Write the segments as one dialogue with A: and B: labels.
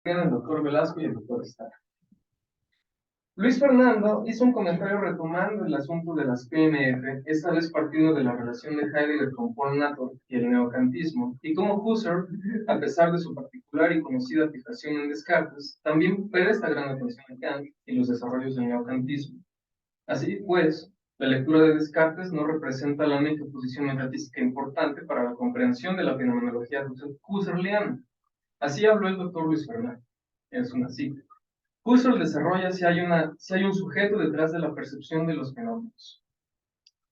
A: El doctor Velasco y el doctor Starr. Luis Fernando hizo un comentario retomando el asunto de las PNF, esta vez partiendo de la relación de Heidegger con Paul Natter y el neocantismo, y cómo Husserl, a pesar de su particular y conocida fijación en Descartes, también presta gran atención a Kant y los desarrollos del neocantismo. Así pues, la lectura de Descartes no representa la única posición metafísica importante para la comprensión de la fenomenología husserliana. Así habló el doctor Luis Fernando. Es una cita. Husserl desarrolla si hay un sujeto detrás de la percepción de los fenómenos.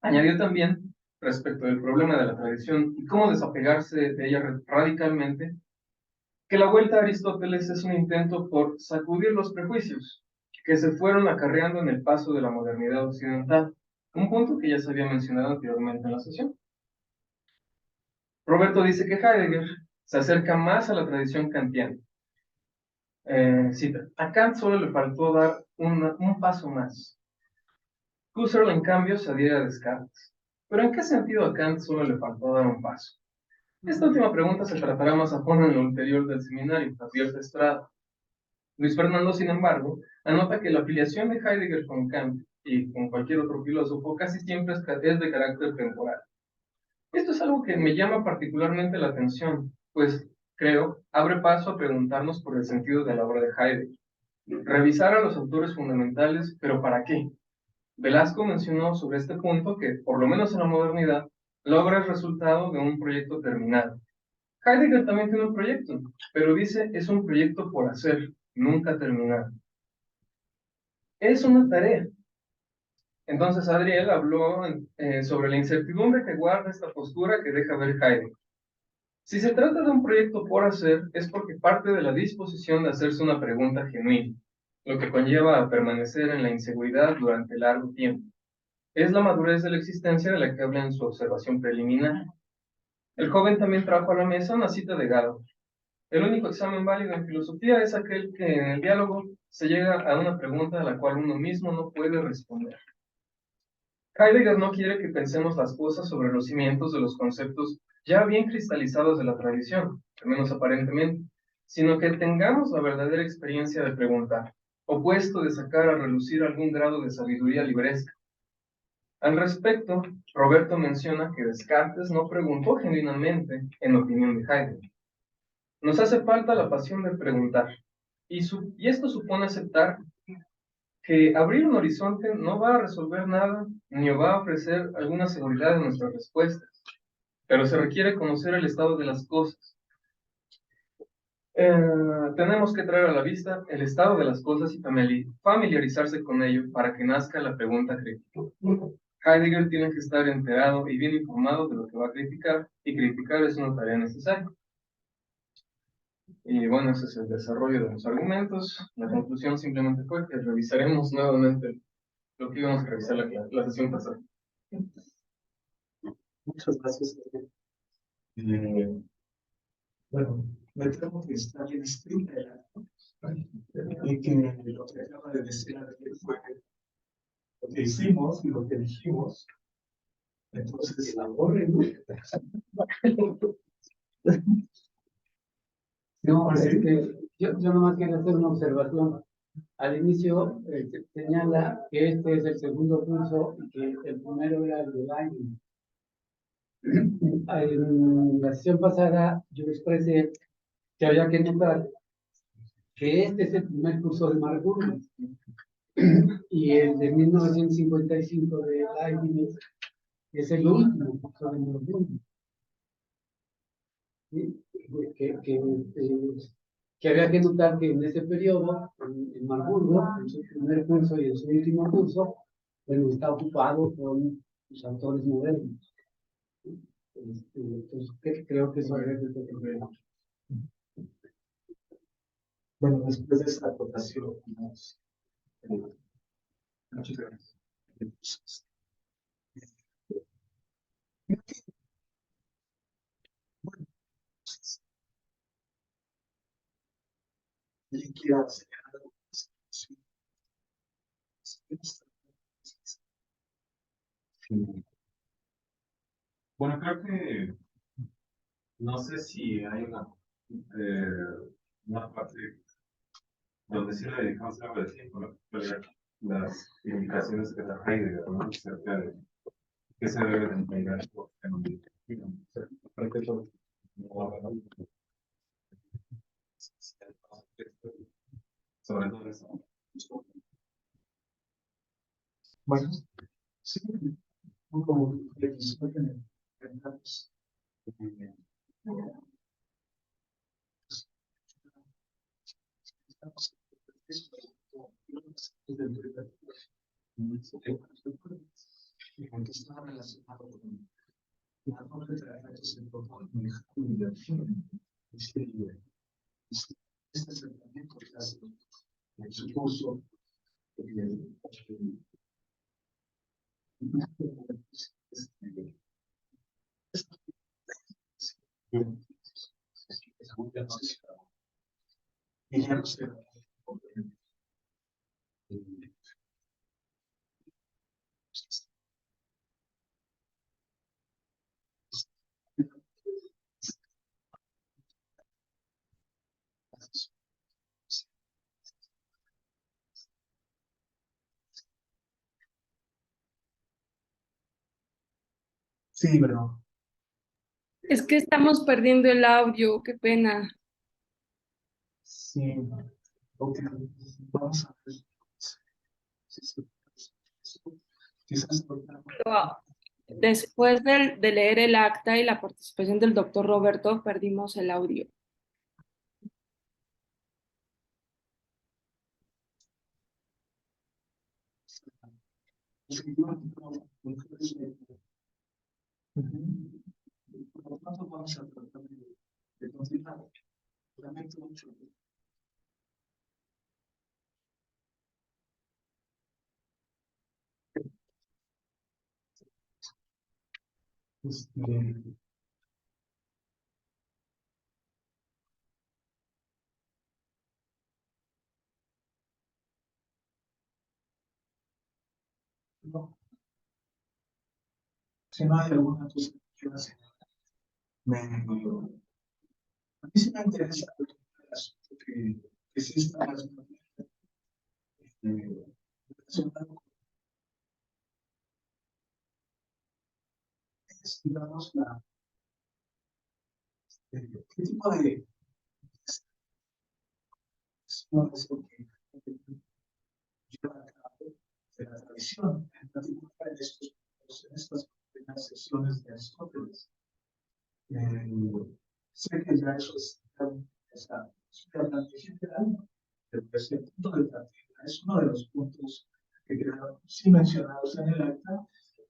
A: Añadió también, respecto del problema de la tradición y cómo desapegarse de ella radicalmente, que la vuelta a Aristóteles es un intento por sacudir los prejuicios que se fueron acarreando en el paso de la modernidad occidental, un punto que ya se había mencionado anteriormente en la sesión. Roberto dice que Heidegger se acerca más a la tradición kantiana. Cita, a Kant solo le faltó dar un paso más. Husserl, en cambio, se adhiere a Descartes. ¿Pero en qué sentido a Kant solo le faltó dar un paso? Esta última pregunta se tratará más a fondo en lo ulterior del seminario, advierte Estrada. Luis Fernando, sin embargo, anota que la afiliación de Heidegger con Kant y con cualquier otro filósofo casi siempre es de carácter temporal. Esto es algo que me llama particularmente la atención, pues, creo, abre paso a preguntarnos por el sentido de la obra de Heidegger. Revisar a los autores fundamentales, pero ¿para qué? Velasco mencionó sobre este punto que, por lo menos en la modernidad, la obra es resultado de un proyecto terminado. Heidegger también tiene un proyecto, pero dice es un proyecto por hacer, nunca terminado. Es una tarea. Entonces Adriel habló sobre la incertidumbre que guarda esta postura que deja ver Heidegger. Si se trata de un proyecto por hacer, es porque parte de la disposición de hacerse una pregunta genuina, lo que conlleva a permanecer en la inseguridad durante largo tiempo. Es la madurez de la existencia de la que habla en su observación preliminar. El joven también trajo a la mesa una cita de Gado. El único examen válido en filosofía es aquel que en el diálogo se llega a una pregunta a la cual uno mismo no puede responder. Heidegger no quiere que pensemos las cosas sobre los cimientos de los conceptos ya bien cristalizados de la tradición, al menos aparentemente, sino que tengamos la verdadera experiencia de preguntar, opuesto de sacar a relucir algún grado de sabiduría libresca. Al respecto, Roberto menciona que Descartes no preguntó genuinamente en opinión de Heidegger. Nos hace falta la pasión de preguntar, y esto supone aceptar que abrir un horizonte no va a resolver nada, ni va a ofrecer alguna seguridad en nuestras respuestas, pero se requiere conocer el estado de las cosas. Tenemos que traer a la vista el estado de las cosas y familiarizarse con ello para que nazca la pregunta crítica. Heidegger tiene que estar enterado y bien informado de lo que va a criticar, y criticar es una tarea necesaria. Y bueno, ese es el desarrollo de los argumentos. La conclusión simplemente fue que revisaremos nuevamente lo que íbamos a revisar la sesión pasada.
B: Muchas gracias. Bueno, me temo que está bien escrita y que lo que acaba de decir Adriel fue lo que hicimos y lo que dijimos. Entonces, la borren.
C: No, es que yo nomás quiero hacer una observación. Al inicio señala que este es el segundo curso y que el primero era el del año. En la sesión pasada yo expresé que había que notar que este es el primer curso de Marburgo y el de 1955 de Leibniz es el último curso de Marburgo. ¿Sí? Que había que notar que en ese periodo, en Marburgo, en su primer curso y en su último curso, bueno, está ocupado con los autores modernos. Entonces, creo que eso es el problema.
B: Bueno, después de esta acotación, muchas gracias. ¿Alguien quiere hacer algo?
D: Bueno, creo que no sé si hay una parte decía, le dedicamos algo de tiempo, ¿no? Pero las indicaciones que da Heidegger, ¿no? Acerca de qué se debe de entender en un destino. Creo que eso sobre todo eso.
B: Bueno, sí, como le quiso tener y porque está relacionado con la forma de trabajar que se propone este acercamiento que hace en su curso y ya no sé. Sí, pero
E: Es que estamos perdiendo el audio, qué pena.
B: sí, ok, vamos a ver. Sí, sí, sí. Quizás
E: Pero después de leer el acta y la participación del doctor Roberto, perdimos el audio.
B: por lo tanto vamos a tratar de continuar. Lamento mucho. Este, no, si no hay alguna cosa que quiera hacer, a mí sí me interesa el asunto que sí está más relacionado con, digamos, qué tipo de acciones que lleva a cabo de la tradición, en particular en estas primeras sesiones de Aristóteles. Sé que ya eso está bastante general, pero desde el punto de partida es uno de los puntos que quedaron sí mencionados en el acta,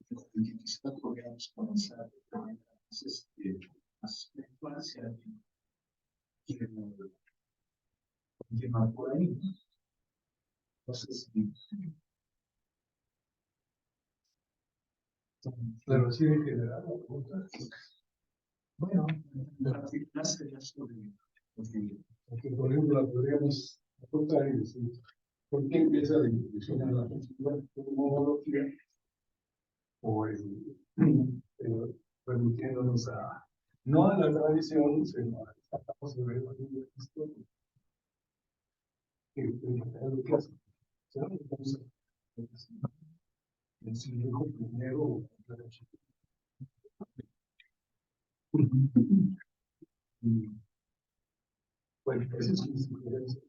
B: y con el que quizás podríamos comenzar de manera más espiritual si alguien quiere continuar por ahí. No sé si. Pero sí en general la pregunta. Bueno, en particular sería sobre. Porque, por ejemplo, la podríamos aportar y decir, ¿por qué empieza la introducción a la homología? O remitiéndonos no a la tradición, sino a tratamos de ver la historia. Que lo que hace. Entonces, el siglo primero. Bueno, eso es mi sugerencia.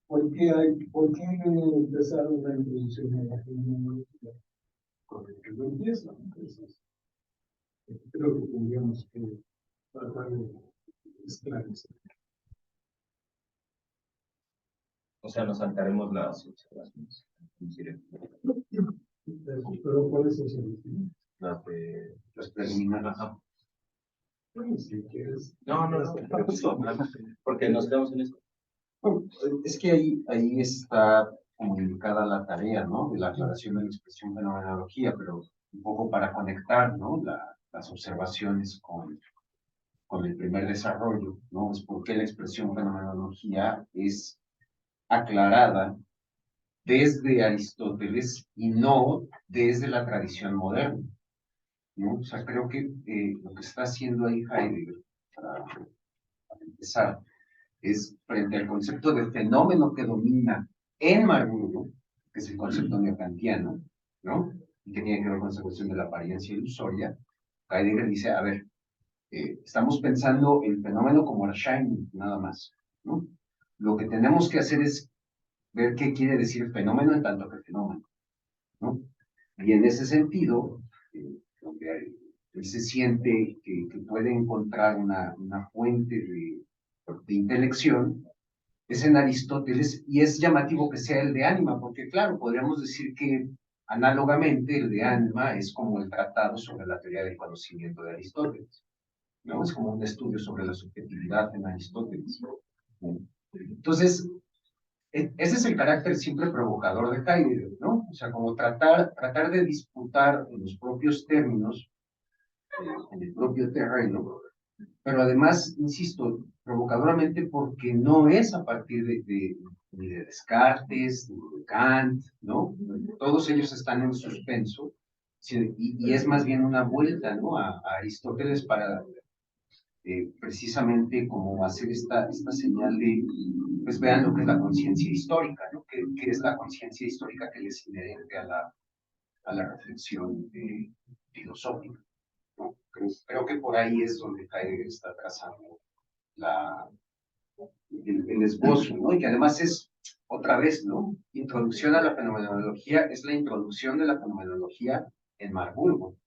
B: ¿Por qué empezaron la introducción a la tecnología? Con el que no empieza. Entonces, creo que tendríamos que tratar de esclarecer.
F: O sea, nos saltaremos las observaciones.
B: Pero ¿cuáles son las
F: Las preliminares.
B: bueno, si quieres.
F: No, porque nos quedamos en eso.
G: Bueno, es que ahí está comunicada la tarea, ¿no? De la aclaración de la expresión fenomenología, pero un poco para conectar, ¿no? Las observaciones con el primer desarrollo, ¿no? Es porque la expresión fenomenología es aclarada desde Aristóteles y no desde la tradición moderna, ¿no? O sea, creo que lo que está haciendo ahí Heidegger, para empezar, es frente al concepto de fenómeno que domina en Marburgo, que es el concepto neocantiano, ¿no? Y que tiene que ver con esa cuestión de la apariencia ilusoria. Heidegger dice, a ver, estamos pensando el fenómeno como Erscheinung, nada más, ¿no? Lo que tenemos que hacer es ver qué quiere decir fenómeno en tanto que fenómeno, ¿no? Y en ese sentido, donde él se siente que puede encontrar una fuente de intelección, es en Aristóteles, y es llamativo que sea el de ánima, porque claro, podríamos decir que análogamente el de ánima es como el tratado sobre la teoría del conocimiento de Aristóteles, ¿no? Es como un estudio sobre la subjetividad en Aristóteles, ¿no? Entonces, ese es el carácter siempre provocador de Heidegger, ¿no? O sea, como tratar de disputar en los propios términos, en el propio terreno, pero además, insisto, provocadoramente porque no es a partir ni de Descartes, ni de Kant, ¿no? Todos ellos están en suspenso, y es más bien una vuelta, ¿no? A Aristóteles para precisamente como hacer esta señal de, pues vean lo que es la conciencia histórica, ¿no? Que es la conciencia histórica que es inherente a la reflexión filosófica, ¿no? Creo que por ahí es donde Heidegger está trazando el esbozo, ¿no? Y que además es, otra vez, ¿no? Introducción a la fenomenología, es la introducción de la fenomenología en Marburgo,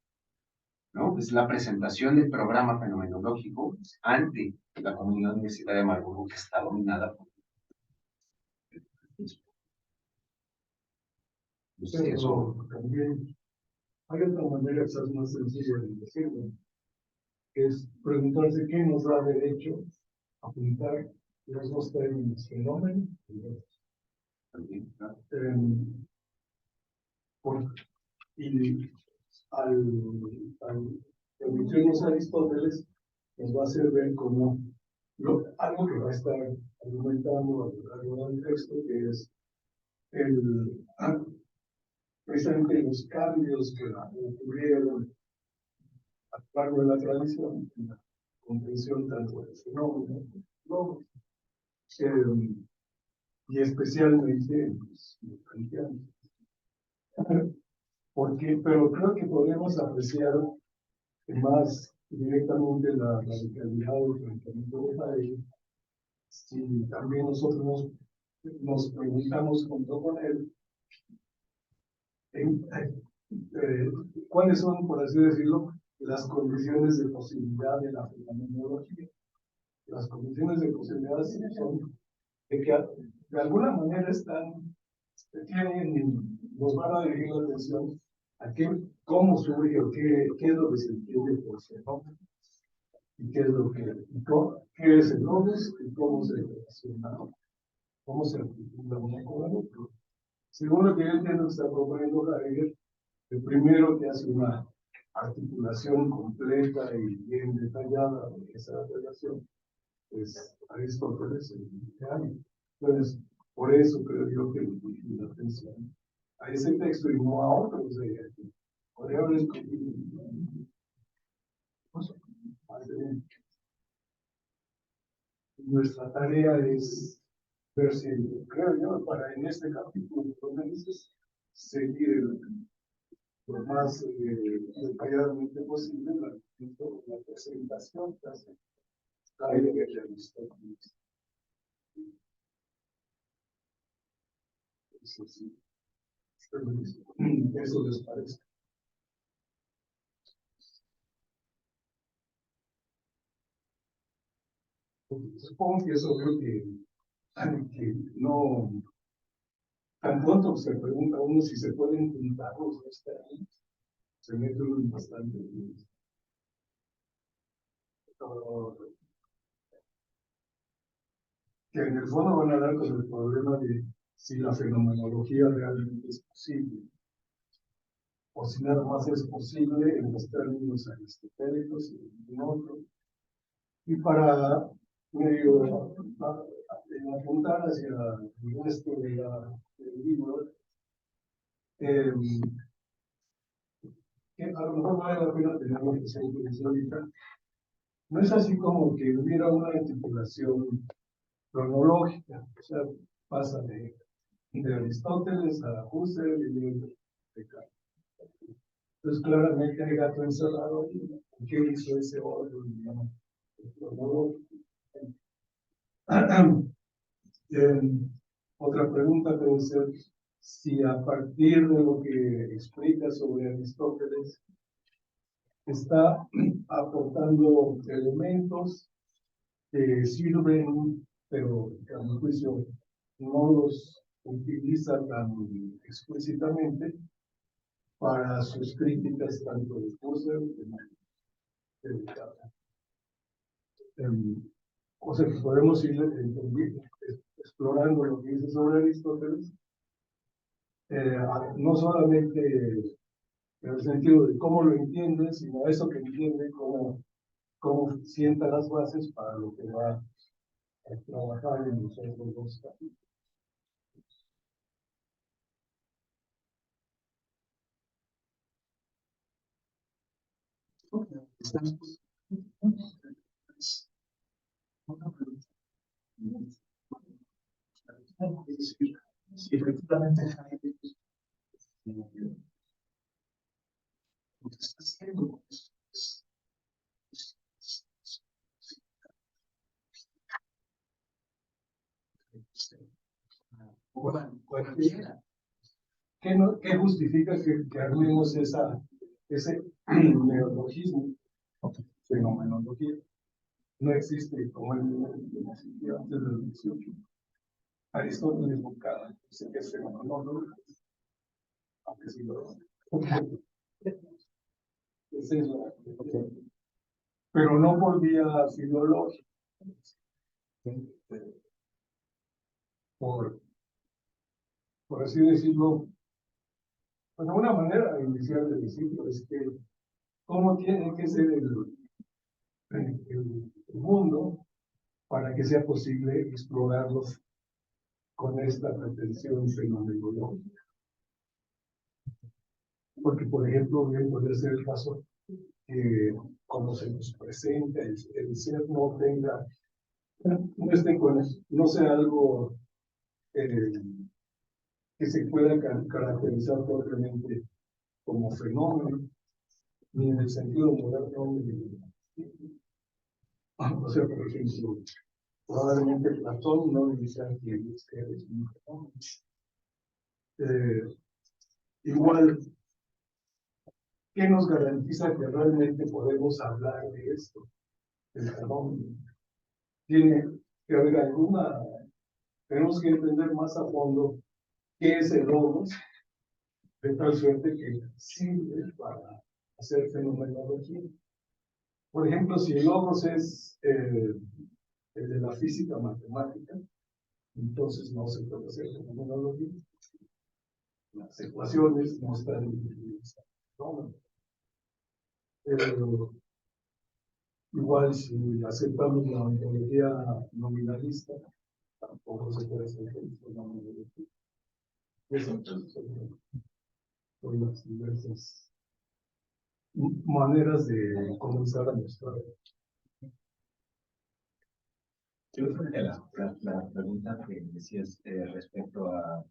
G: ¿no? Es la presentación del programa fenomenológico ante la comunidad universitaria de Marburgo, que está dominada por...
B: Pero también hay otra manera quizás más sencilla de decirlo, que es preguntarse qué nos da derecho a apuntar los dos términos, fenómeno y y al permitirnos a Aristóteles, nos va a hacer ver como algo que va a estar argumentando a lo largo del texto, que es precisamente los cambios que ocurrieron a lo largo de la tradición, en la comprensión tanto del fenómeno como y especialmente los cristianos. Pero creo que podemos apreciar más directamente la radicalidad del planteamiento de Heidegger si también nosotros nos preguntamos junto con él cuáles son, por así decirlo, las condiciones de posibilidad de la fenomenología. Las condiciones de posibilidad son de que de alguna manera nos van a dirigir la atención a cómo surge o qué es lo que se entiende por fenómeno y qué es el logos y cómo se relaciona, cómo se articula uno con el otro. Según lo que yo entiendo que está proponiendo Heidegger, el primero que hace una articulación completa y bien detallada de esa relación es Aristóteles en el. Entonces, por eso creo yo que le dirigí la atención a ese texto y no a otros de aquí. Podría haber escogido más de uno. Nuestra tarea es ver si, creo yo, para en este capítulo, por lo menos, seguir lo más detalladamente posible la presentación que hace Heidegger de Aristóteles. Eso sí. Eso les parece. Supongo que es obvio que no, tan pronto se pregunta uno si se pueden juntar los dos términos, se mete uno en bastante. Que en el fondo van a dar con el problema de si la fenomenología realmente es posible, o si nada más es posible en los términos aristotélicos y en otros. Y para medio apuntar hacia el resto del libro, que a lo mejor vale la pena tenerlo presente ahorita. No es así como que hubiera una articulación cronológica, o sea, pasa de Aristóteles a Husserl y luego de Kant. Entonces, claramente hay gato encerrado ahí. ¿Qué hizo ese orden, digamos, cronológico? Otra pregunta puede ser si a partir de lo que explica sobre Aristóteles está aportando elementos que sirven, pero a mi juicio no los utiliza tan explícitamente para sus críticas tanto de Husserl de Kant. O sea, que podemos ir explorando lo que dice sobre Aristóteles, no solamente en el sentido de cómo lo entiende, sino eso que entiende, cómo sienta las bases para lo que va a trabajar en los otros dos capítulos.
H: Otra pregunta. Es decir, si efectivamente Heidegger lo que está haciendo es
B: cualquiera. ¿Qué justifica que armemos ese neologismo, fenomenología? No existe como en antes del 18. Aristóteles buscaba, dice que es fenomenólogo, aunque sí lo es. Es eso. Pero no por vía filológica. Por así decirlo, pues una manera inicial de decirlo es que cómo tiene que ser el mundo para que sea posible explorarlos con esta pretensión fenomenológica. Porque, por ejemplo, bien podría ser el caso que cuando se nos presenta el ser no tenga, no esté con eso, no sea algo que se pueda caracterizar propiamente como fenómeno, ni en el sentido moderno, o sea, por ejemplo, probablemente Platón no diría que es un fenómeno. Igual, ¿qué nos garantiza que realmente podemos hablar de esto? El fenómeno. Tiene que haber tenemos que entender más a fondo qué es el logos, de tal suerte que sirve para hacer fenomenología. Por ejemplo, si el logos es el de la física matemática, entonces no se puede hacer fenomenología. Las ecuaciones no están fenómeno. Igual si aceptamos la ontología nominalista, tampoco se puede hacer fenomenología. Eso son las diversas maneras de comenzar a mostrar.
F: Yo creo que la pregunta que decías respecto a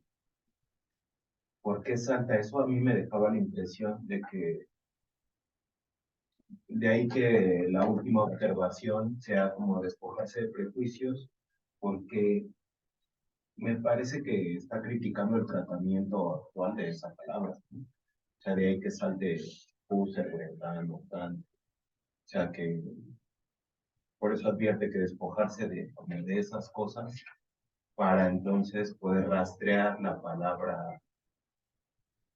F: por qué salta eso, a mí me dejaba la impresión de que de ahí que la última observación sea como despojarse de prejuicios, porque me parece que está criticando el tratamiento actual de esa palabra, ¿no? O sea, de ahí que salte Husserl, tan, o sea, que por eso advierte que despojarse de esas cosas para entonces poder rastrear la palabra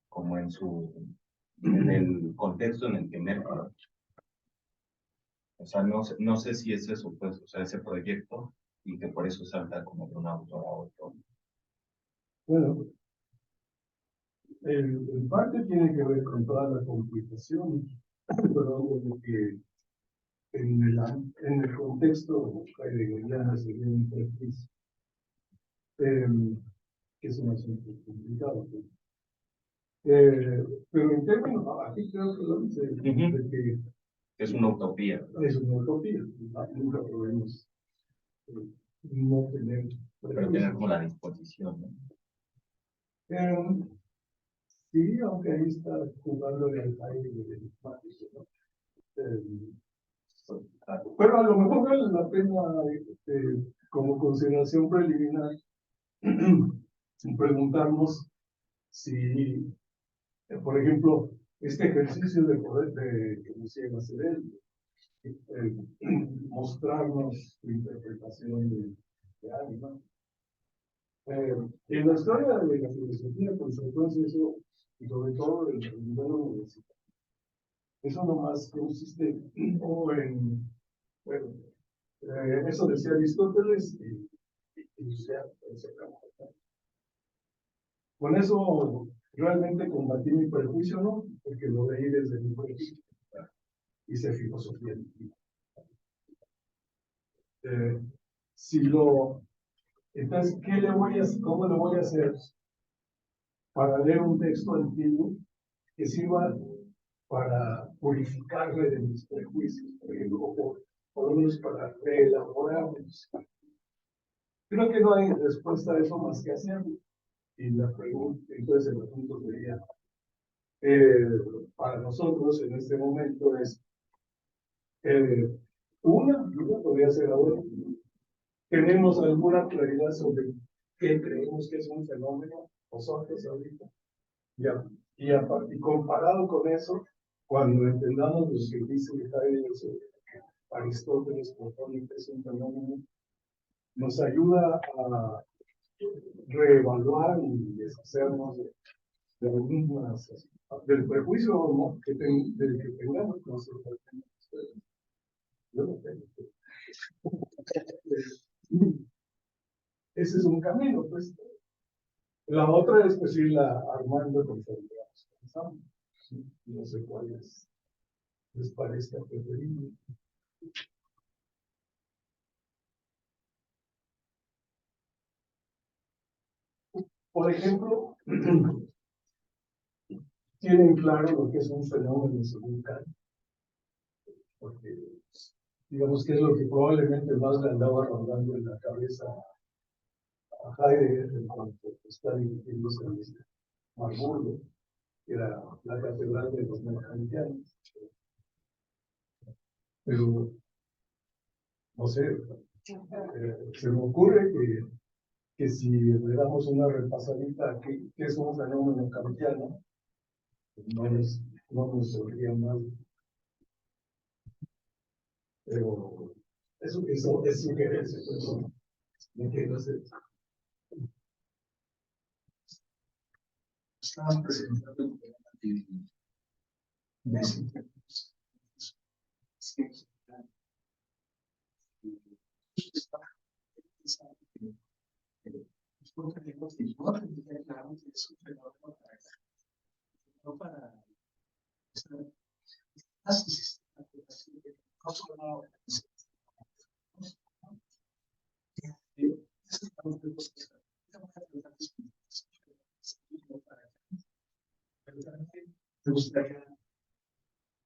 F: como en el contexto en el que emerge. O sea, no sé si es eso, pues, o sea, ese proyecto, y que por eso salta como de un autor a otro.
B: Bueno, en parte tiene que ver con toda la complicación, pero de que en el contexto heideggeriano sería un prejuicio, que es un asunto complicado. Pero en términos, aquí creo que lo dice, de que
F: Es una utopía.
B: es una utopía, nunca podemos no tener
F: Pero tener como la disposición, ¿no?
B: Sí, aunque ahí está jugando el aire y el enigmático, ¿no? Pero a lo mejor vale la pena, como consideración preliminar, preguntarnos si, por ejemplo, este ejercicio de poder, que nos llega a hacer él, mostrarnos su interpretación de algo, ¿no? En la historia de la filosofía, pues entonces eso, y sobre todo en el nivel universitario, eso nomás consiste o en, bueno, eso decía Aristóteles y se acabó. Con eso realmente combatí mi prejuicio, ¿no? Porque lo leí desde mi prejuicio. Hice filosofía. Si lo, entonces, ¿cómo lo voy a hacer para leer un texto antiguo que sirva para purificarme de mis prejuicios, por ejemplo, o por lo menos para reelaborarlos? Creo que no hay respuesta a eso más que hacerlo. Y la pregunta, entonces el asunto sería, para nosotros en este momento es, una podría ser ahora, tenemos alguna claridad sobre qué creemos que es un fenómeno, nosotros ahorita, ya, y comparado con eso, cuando entendamos lo que dice Heidegger sobre Aristóteles propone que es un fenómeno, nos ayuda a reevaluar y deshacernos de algunas, del prejuicio, ¿no? Del que tengamos nosotros. Yo no tengo. Ese es un camino, pues. La otra es pues irla armando conforme vamos pensando. No sé cuál les parezca preferible. Por ejemplo, tienen claro lo que es un fenómeno según Kant, porque digamos que es lo que probablemente más le andaba rondando en la cabeza a Heidegger en cuanto está dirigiéndose a Marburgo, que era la catedral de los mercantianos. Pero, no sé, se me ocurre que si le damos una repasadita a qué es un fenómeno kantiano, no nos sabría mal. Pero eso es sugerencia, pues, ¿no? No quiero hacer. Estaban presentando un tema de me gustaría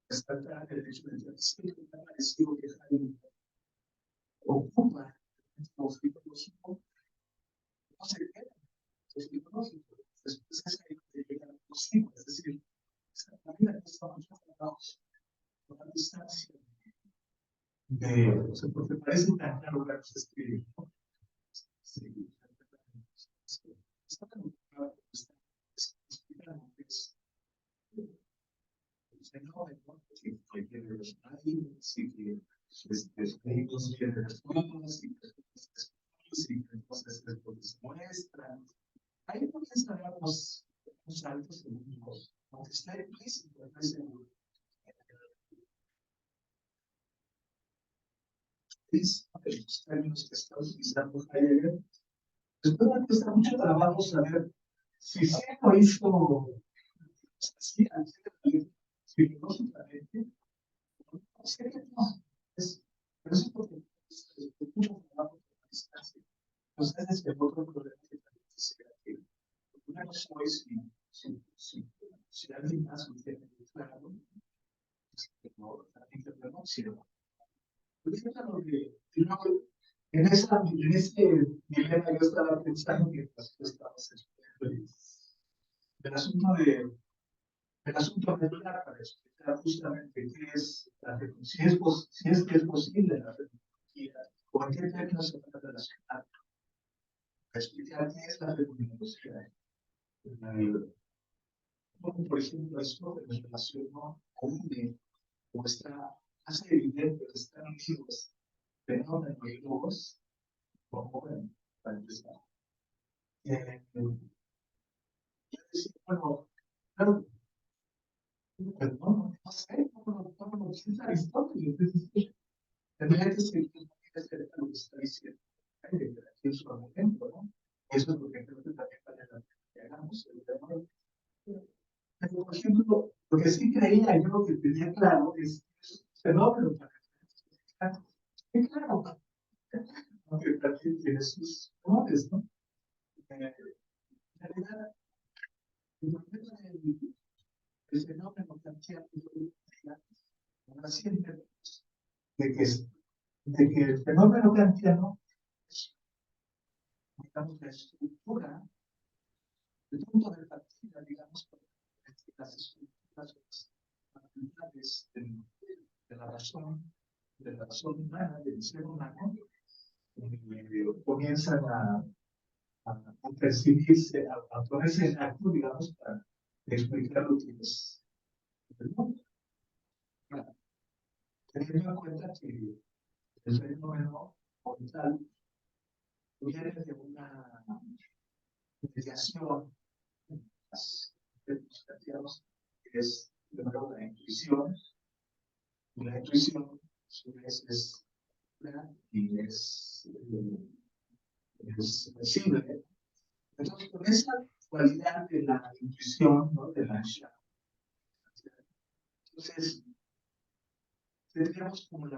B: destacar el hecho de que siempre me ha parecido que Jaime ocupa el psicológico, no se queda el psicológico, después es ahí que llega lo psico, es decir, la vida que estamos tratados con la distancia o sea, porque parece tan claro que se escribe, ¿no? Sí, está tan claro que está explicando que es el fenómeno, que tiene los aires, y que los que respondes, y que entonces se muestran. Ahí pueden estar los saltos únicos, aunque está implícito, no es seguro. Es los términos que está utilizando Heidegger. Después de cuesta mucho trabajo saber si se lo hizo así, filosóficamente, no sé qué no. Pero es porque es mucho trabajo de la distancia. Entonces, es el otro problema que también quisiera que una cosa es si alguien más lo tiene claro, no, también que no sirva. En en ese dilema yo estaba pensando mientras tú estabas explicando el asunto medular para explicar justamente qué es la fecundidad, si es que es posible la fecundidad, o en qué términos se puede relacionar, para explicar qué es la fecundidad. Como por ejemplo esto que nos relacionó con o está, hace evidente que están unidos fenómenos y logos, como ven, para empezar. Yo decía, bueno, claro, pues no sé, no lo dice Aristóteles, tendría que seguir lo que está diciendo, de que aquí es un ejemplo, ¿no? Eso es lo que creo que también vale la pena que hagamos, el tema. Pero, por ejemplo, lo que sí creía yo que tenía claro es fenómeno para explicar. Sí, claro, aunque también tiene sus colores, ¿no? En realidad, el problema del fenómeno kantiano siempre de que el fenómeno kantiano es, digamos, la estructura, el punto de partida, digamos, las estructuras fundamentales de la razón humana, del ser humano, comienzan a percibirse, a ponerse en acto, digamos, para explicar lo que es el mundo. Claro, teniendo en cuenta que el fenómeno tal viene de una mediación de los cristianos, que es primero la intuición, y la intuición a su vez es una y es sensible. Entonces, con esa cualidad de la intuición, ¿no? De la Shah, entonces tendríamos como el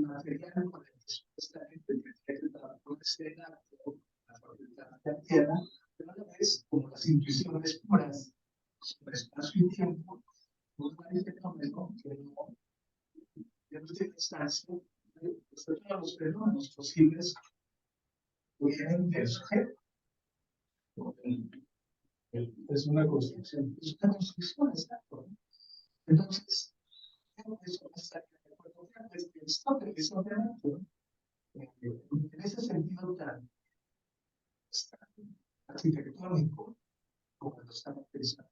B: material con el que supuestamente tendría que trabajar este acto, la facultad kantiana, pero a la vez como las intuiciones puras sobre espacio y tiempo, nos da el fenómeno que no tiene instancia, todos los fenómenos posibles vienen del sujeto. Es una construcción. Es una construcción, exacto. Entonces, eso no está de acuerdo. Aristóteles, obviamente, en ese sentido tan arquitectónico, como lo estamos pensando.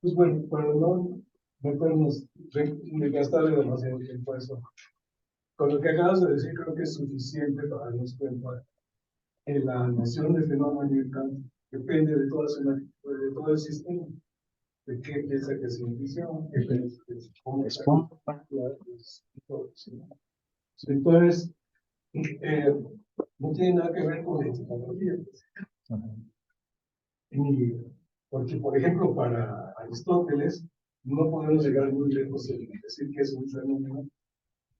H: Pues bueno, para no meternos, gastarle demasiado tiempo a eso. Con lo que acabas de decir, creo que es suficiente para darnos cuenta que la noción de fenómeno y Kant depende de todo el sistema. De qué piensa que es intuición, qué piensa que es cómo entonces, no tiene nada que ver con la etimología. Porque, por ejemplo, para Aristóteles, no podemos llegar muy lejos en decir que es un fenómeno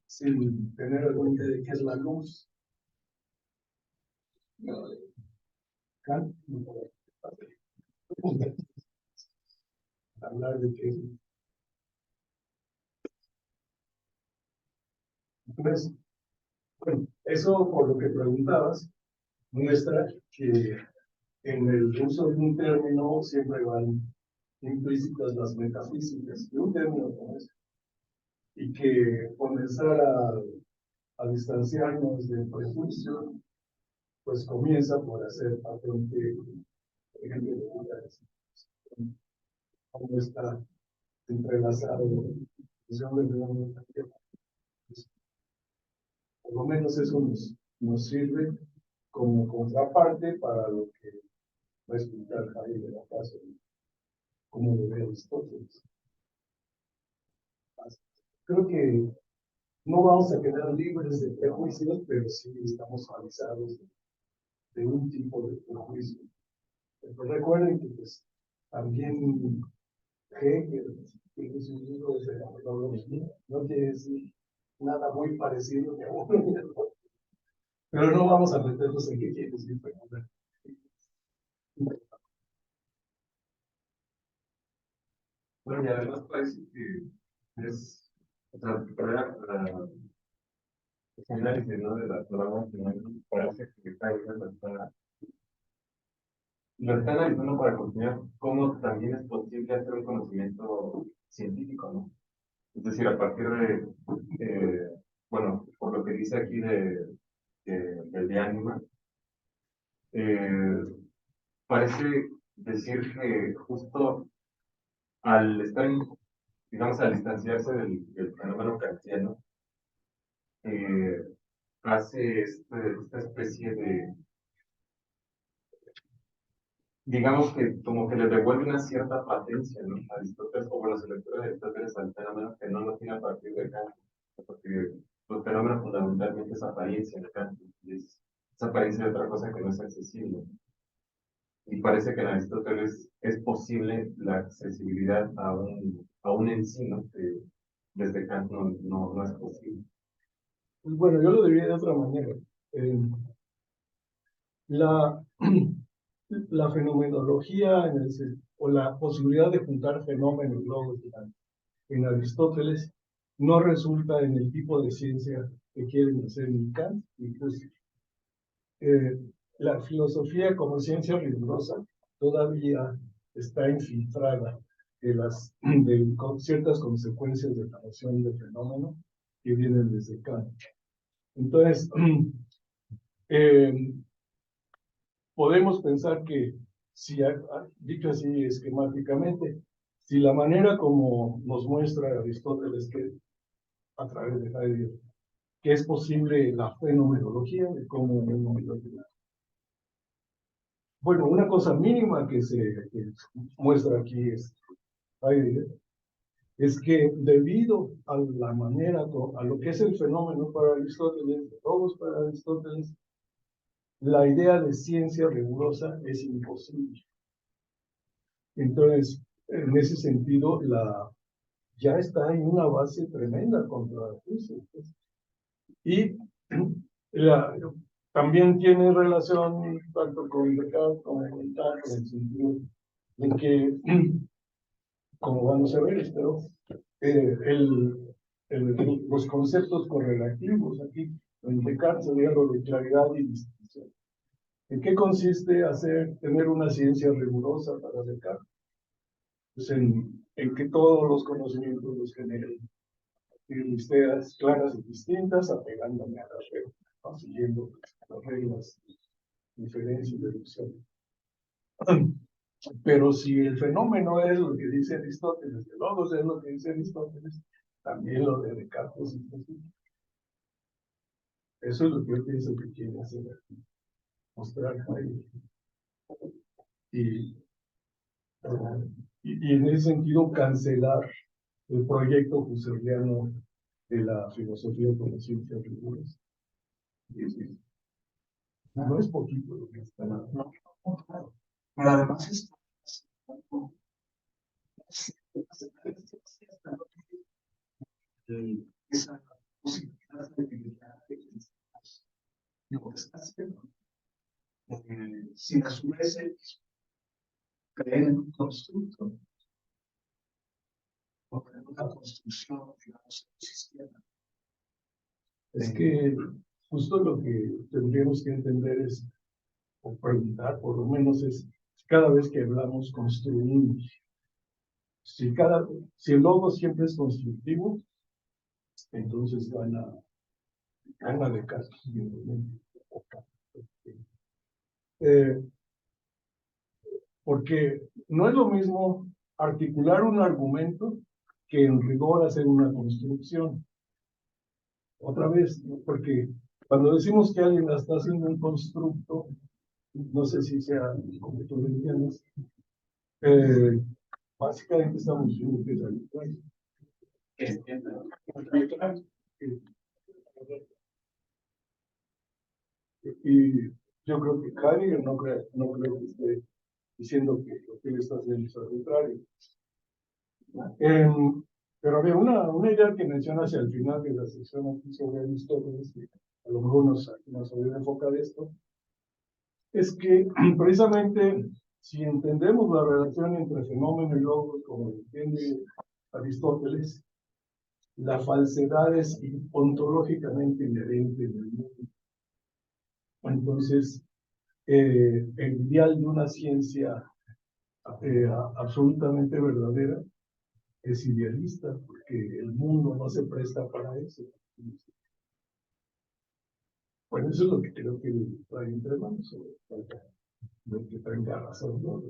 H: sin tener alguna idea de qué es la luz. Kant no puede hablar de qué es. Entonces, bueno, eso por lo que preguntabas, muestra que en el uso de un término siempre van implícitas las metafísicas de un término como ese. Y que comenzar a distanciarnos del prejuicio, pues comienza por hacer patrón que, por ejemplo, cómo está entrelazado por lo menos eso nos sirve como contraparte para lo que va a explicar Javier de la Casa, cómo lo ve Aristóteles. Creo que no vamos a quedar libres de prejuicios, pero sí estamos avisados de un tipo de prejuicio. Pero recuerden que pues, también Hegel, que es un libro de la metodología, no quiere decir nada muy parecido que a uno. Pero no vamos a meternos en qué quiere decir fenómeno.
D: Bueno, y además parece que es O sea, el análisis, ¿no? De la palabra, parece que Heidegger lo está analizando para continuar cómo también es posible hacer un conocimiento científico, ¿no? Es decir, a partir bueno, por lo que dice aquí del de ánima, eh, parece decir que justo al estar, digamos, al distanciarse del fenómeno kantiano, eh, hace esta especie de, digamos que como que le devuelve una cierta patencia, ¿no? A Aristóteles, o bueno, su lectura de Aristóteles al fenómeno que no lo tiene a partir de Kant, porque los fenómenos fundamentalmente es apariencia en Kant, y es apariencia de otra cosa que no es accesible. Y parece que en Aristóteles es posible la accesibilidad a un ensino que desde Kant no es posible.
H: Pues bueno, yo lo diría de otra manera. La, la fenomenología o la posibilidad de juntar fenómenos logos en Aristóteles no resulta en el tipo de ciencia que quieren hacer en Kant. Incluso, la filosofía como ciencia rigurosa todavía está infiltrada con ciertas consecuencias de la noción de fenómeno que vienen desde Kant. Entonces, podemos pensar que, dicho así esquemáticamente, si la manera como nos muestra Aristóteles que a través de Heidegger, que es posible la fenomenología de cómo uno bueno, una cosa mínima que muestra aquí es Heidegger, es que debido a la manera, a lo que es el fenómeno para Aristóteles, de logos para Aristóteles, la idea de ciencia rigurosa es imposible. Entonces, en ese sentido, ya está en una base tremenda contra la juicio. Y también tiene relación tanto con Descartes como con Kant, en el sentido de que, como vamos a ver, espero, los conceptos correlativos aquí, en Descartes sería lo de claridad y distinción. ¿En qué consiste tener una ciencia rigurosa para Descartes? Pues en que todos los conocimientos los generen ideas claras y distintas, apegándome a las reglas, ¿no? Siguiendo las reglas, diferencia y deducción. Pero si el fenómeno es lo que dice Aristóteles, el logos es lo que dice Aristóteles, también lo de Descartes es imposible. Eso es lo que yo pienso que quiere hacer aquí, mostrar ahí. Y en ese sentido cancelar el proyecto husserliano de la filosofía como ciencia rigurosa. No es poquito lo que está.
B: No, pero además esa posibilidad de habilidad lo que está haciendo, sin a su vez creer en un constructo o en una construcción, digamos, del sistema.
H: Es que justo lo que tendríamos que entender es, o preguntar por lo menos es, cada vez que hablamos construimos. Si el logo siempre es constructivo, entonces gana Descartes. Porque no es lo mismo articular un argumento que en rigor hacer una construcción. Otra vez, ¿no? Porque cuando decimos que alguien está haciendo un constructo, no sé si sea como tú lo entiendes, básicamente estamos diciendo que es arbitrario. Y yo creo que Heidegger no creo que esté diciendo que lo que él está haciendo es arbitrario. Pero había una idea que menciona hacia el final de la sección aquí sobre Aristóteles, que a lo mejor nos ayuda a enfocar esto, es que precisamente si entendemos la relación entre fenómeno y logos, como entiende Aristóteles, la falsedad es ontológicamente inherente en el mundo. Entonces, el ideal de una ciencia absolutamente verdadera es idealista, porque el mundo no se presta para eso. Bueno, eso es lo que creo que trae entre manos, de que tenga razón, ¿no?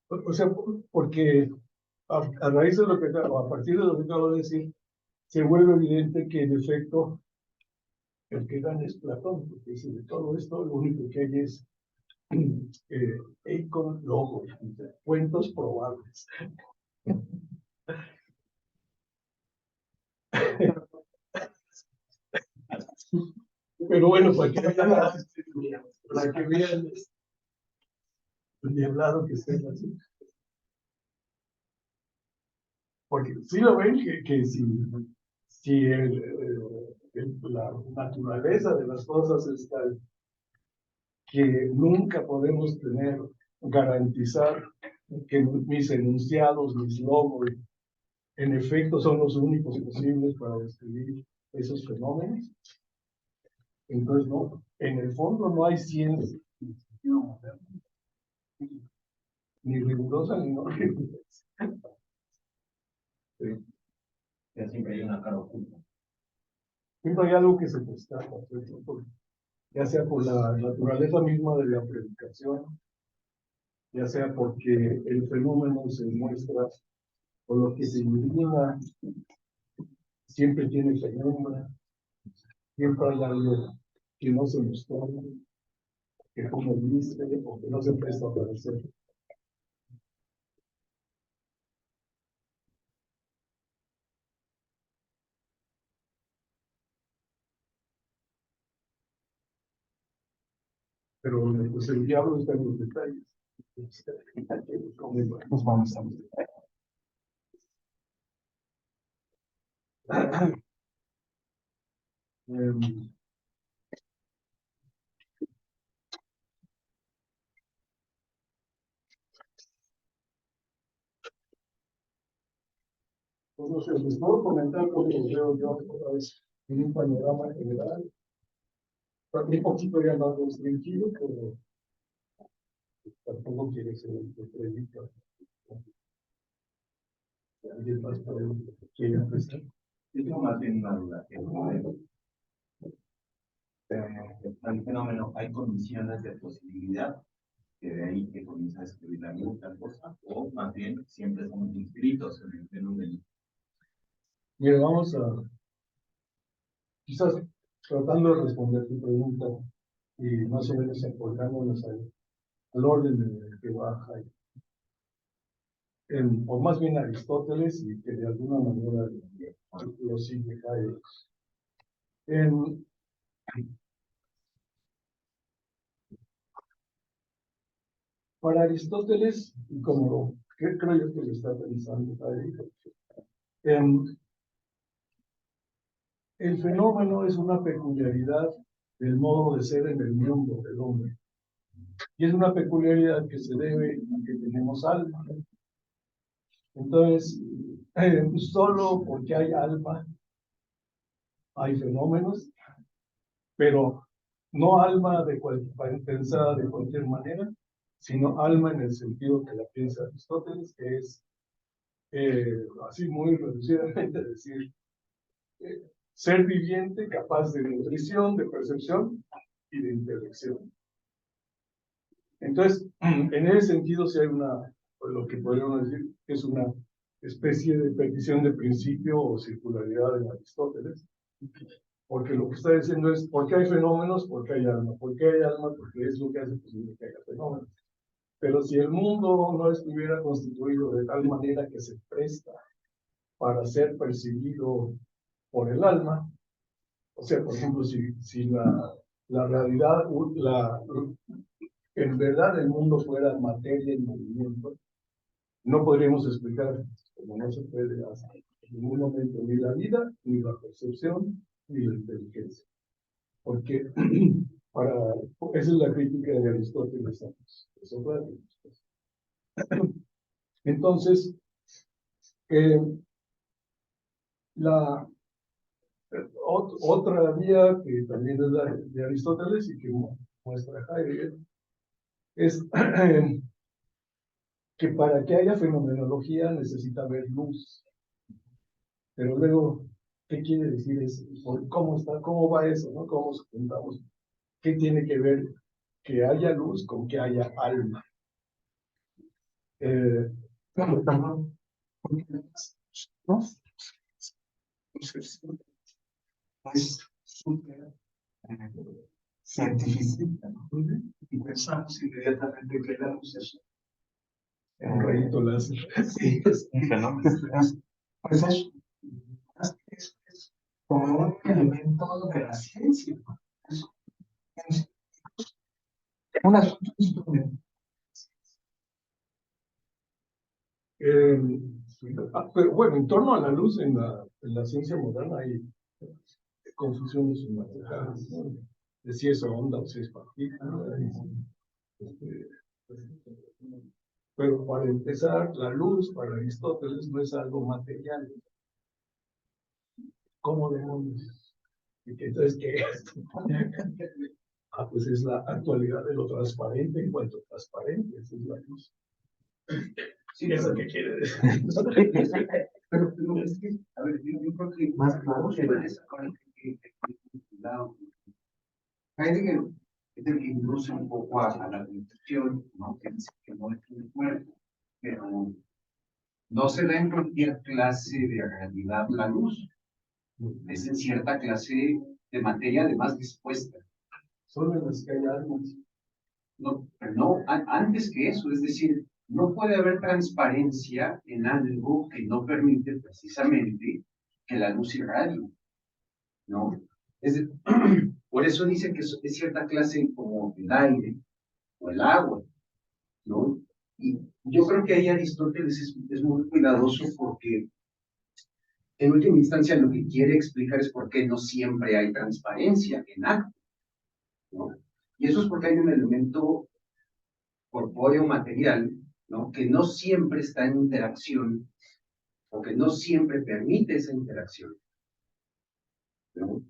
H: O sea, porque a raíz de lo que acabo, a partir de lo que acabo de decir, se vuelve evidente que en efecto el que gana es Platón, porque dice de todo esto lo único que hay es eikon logos, cuentos probables. Pero bueno, para que vean lo niblado que está así. Porque si lo ven que si la naturaleza de las cosas es tal que nunca podemos garantizar que mis enunciados, mis logos, en efecto son los únicos posibles para describir esos fenómenos. Entonces, no, en el fondo no hay ciencia, ni rigurosa ni no rigurosa. Sí.
F: Ya siempre hay una cara oculta.
H: Siempre hay algo que se destaca, ya sea por la naturaleza misma de la predicación, ya sea porque el fenómeno se muestra, o lo que se ilumina siempre tiene penumbra, siempre hay algo que no se mostró, que como viste, o que no se presta a aparecer. Pero pues, el diablo está en los detalles. Nos vamos a los detalles. Pues no sé, les puedo comentar cómo lo veo yo otra vez en un panorama general. Un poquito ya más restringido, pero tampoco quiere ser el que predica. ¿Alguien más quiere empezar?
F: Yo tengo más bien una duda. Al fenómeno, ¿hay condiciones de posibilidad que de ahí que comienza a escribir alguna cosa? O más bien, siempre somos inscritos en el fenómeno.
H: Mira, vamos a, quizás tratando de responder tu pregunta y más o menos apoyándonos al orden en el que va Hayek. O más bien Aristóteles, y que de alguna manera lo sigue Hayek. Para Aristóteles, como creo yo que lo está pensando Hayek, el fenómeno es una peculiaridad del modo de ser en el mundo del hombre. Y es una peculiaridad que se debe a que tenemos alma. Entonces, solo porque hay alma, hay fenómenos, pero no alma pensada de cualquier manera, sino alma en el sentido que la piensa Aristóteles, que es, así muy reducidamente decir, ser viviente capaz de nutrición, de percepción y de intelección. Entonces, en ese sentido, si hay lo que podríamos decir, es una especie de petición de principio o circularidad en Aristóteles, porque lo que está diciendo es, ¿por qué hay fenómenos? Porque hay alma. ¿Por qué hay alma? Porque es lo que hace posible que haya fenómenos. Pero si el mundo no estuviera constituido de tal manera que se presta para ser percibido por el alma, o sea, por ejemplo, si la realidad, en verdad el mundo fuera materia en movimiento, no podríamos explicar, como no se puede hacer en ningún momento, ni la vida, ni la percepción, ni la inteligencia. porque esa es la crítica de Aristóteles a Sócrates. Entonces, otra vía que también es la de Aristóteles y que muestra Heidegger es que para que haya fenomenología necesita haber luz. Pero luego, ¿qué quiere decir eso? ¿Cómo va eso? ¿No? ¿Cómo juntamos? ¿Qué tiene que ver que haya luz con que haya alma?
B: ¿No? Es súper científica, ¿no? Y pensamos inmediatamente que la luz es
H: Un rayito láser.
B: sí, es un fenómeno. Pues es como un elemento de la ciencia, ¿no? Es un asunto instrumental.
H: Pero bueno, en torno a la luz en la ciencia moderna hay confusiones fundamentales, ¿no? De si es onda o si es partícula. Este, pero para empezar, la luz para Aristóteles no es algo material. ¿Cómo demonios? Entonces, ¿qué es? Pues es la actualidad de lo transparente en cuanto transparente, esa es la luz. Sí, ¿eso qué quiere decir?
G: Pero es que, a ver, yo creo que más claro se va a sacar lado. Heidegger es el que induce un poco a la meditación, ¿no? Que dice que no es un cuerpo, pero no se da en cualquier clase de realidad la luz. Es en cierta clase de materia además dispuesta.
H: Solo en las que hay almas.
G: No, pero no, antes que eso, es decir, no puede haber transparencia en algo que no permite precisamente que la luz irradie, ¿no? Por eso dice que es cierta clase como el aire o el agua, ¿no? Y yo creo que ahí Aristóteles es muy cuidadoso porque en última instancia lo que quiere explicar es por qué no siempre hay transparencia en acto, ¿no? Y eso es porque hay un elemento corpóreo material, ¿no? Que no siempre está en interacción o que no siempre permite esa interacción, ¿no?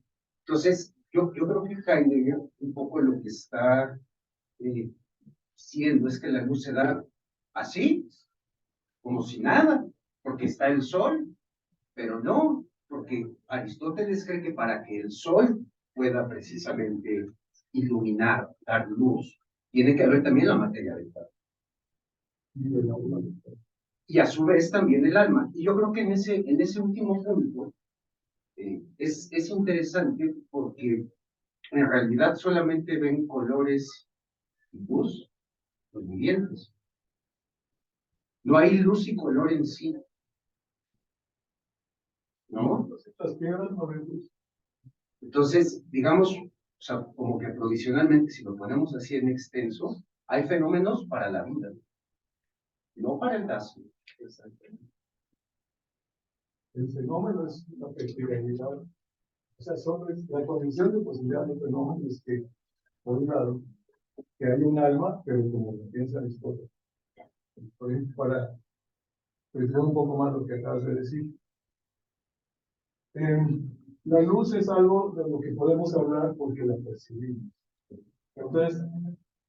G: Entonces, yo creo que Heidegger un poco lo que está diciendo es que la luz se da así, como si nada, porque está el sol, pero no, porque Aristóteles cree que para que el sol pueda precisamente iluminar, dar luz, tiene que haber también la materia vital. Y a su vez también el alma. Y yo creo que en ese último punto es interesante porque en realidad solamente ven colores y luz los vivientes. No hay luz y color en sí, ¿no?
H: Las piedras no ven luz.
G: Entonces, digamos, o sea, como que provisionalmente, si lo ponemos así en extenso, hay fenómenos para la vida, no para el gasto.
H: El fenómeno es la perspectividad. O sea, la condición de posibilidad de fenómeno es que, por un lado, que hay un alma, pero como lo piensa Aristóteles. Por ejemplo, para precisar un poco más lo que acabas de decir. La luz es algo de lo que podemos hablar porque la percibimos. Entonces,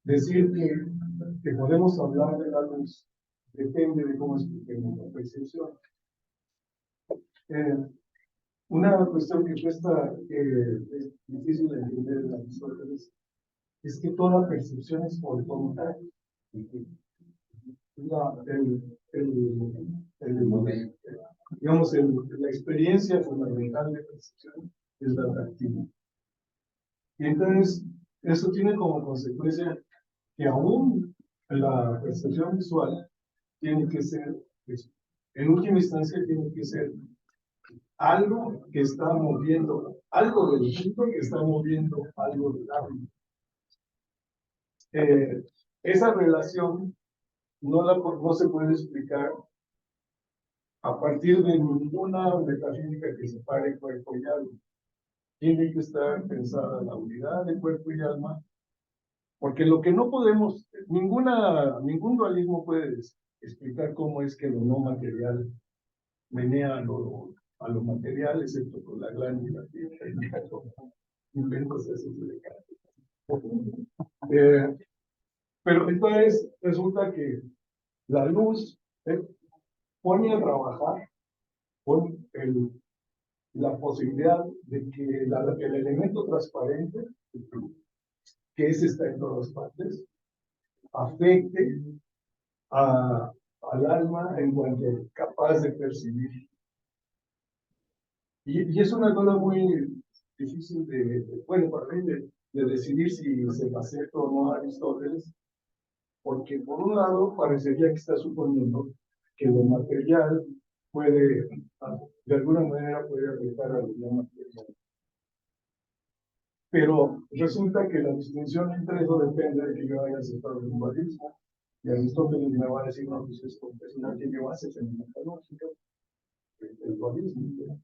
H: decir que podemos hablar de la luz depende de cómo expliquemos la percepción. Una cuestión que cuesta, es difícil de entender en Aristóteles, es que toda percepción es horizontal. Digamos, la experiencia fundamental de percepción es la atractiva. Y entonces, eso tiene como consecuencia que aún la percepción visual tiene que ser, en última instancia, tiene que ser algo que está moviendo, algo del mundo que está moviendo algo del alma. Esa relación no se puede explicar a partir de ninguna metafísica que separe cuerpo y alma. tiene que estar pensada la unidad de cuerpo y alma, porque lo que no podemos, ningún dualismo puede explicar cómo es que lo no material menea a lo material, excepto por la glándula que inventos esos de pero entonces resulta que la luz pone a trabajar con la posibilidad de que el elemento transparente, que ese está en todas partes, afecte al alma en cuanto capaz de percibir. Y es una cosa muy difícil bueno, para mí de decidir si se la acepta o no a Aristóteles, porque por un lado parecería que está suponiendo que lo material puede, de alguna manera puede afectar a lo no material. Pero resulta que la distinción entre eso depende de que yo haya aceptado el dualismo. Y Aristóteles me va a decir, no, pues esto no tiene bases en la lógica, el dualismo, ¿no?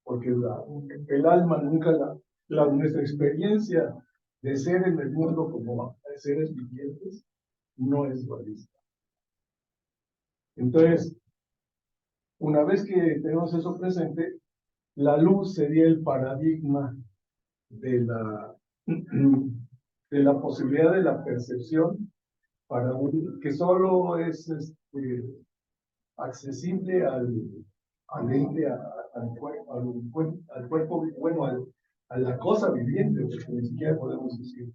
H: Porque el alma nunca, nuestra experiencia de ser en el mundo como seres vivientes no es dualista. Entonces, una vez que tenemos eso presente, la luz sería el paradigma de la posibilidad de la percepción para que solo es accesible al ente, al cuerpo, bueno, a la cosa viviente, porque ni siquiera podemos decir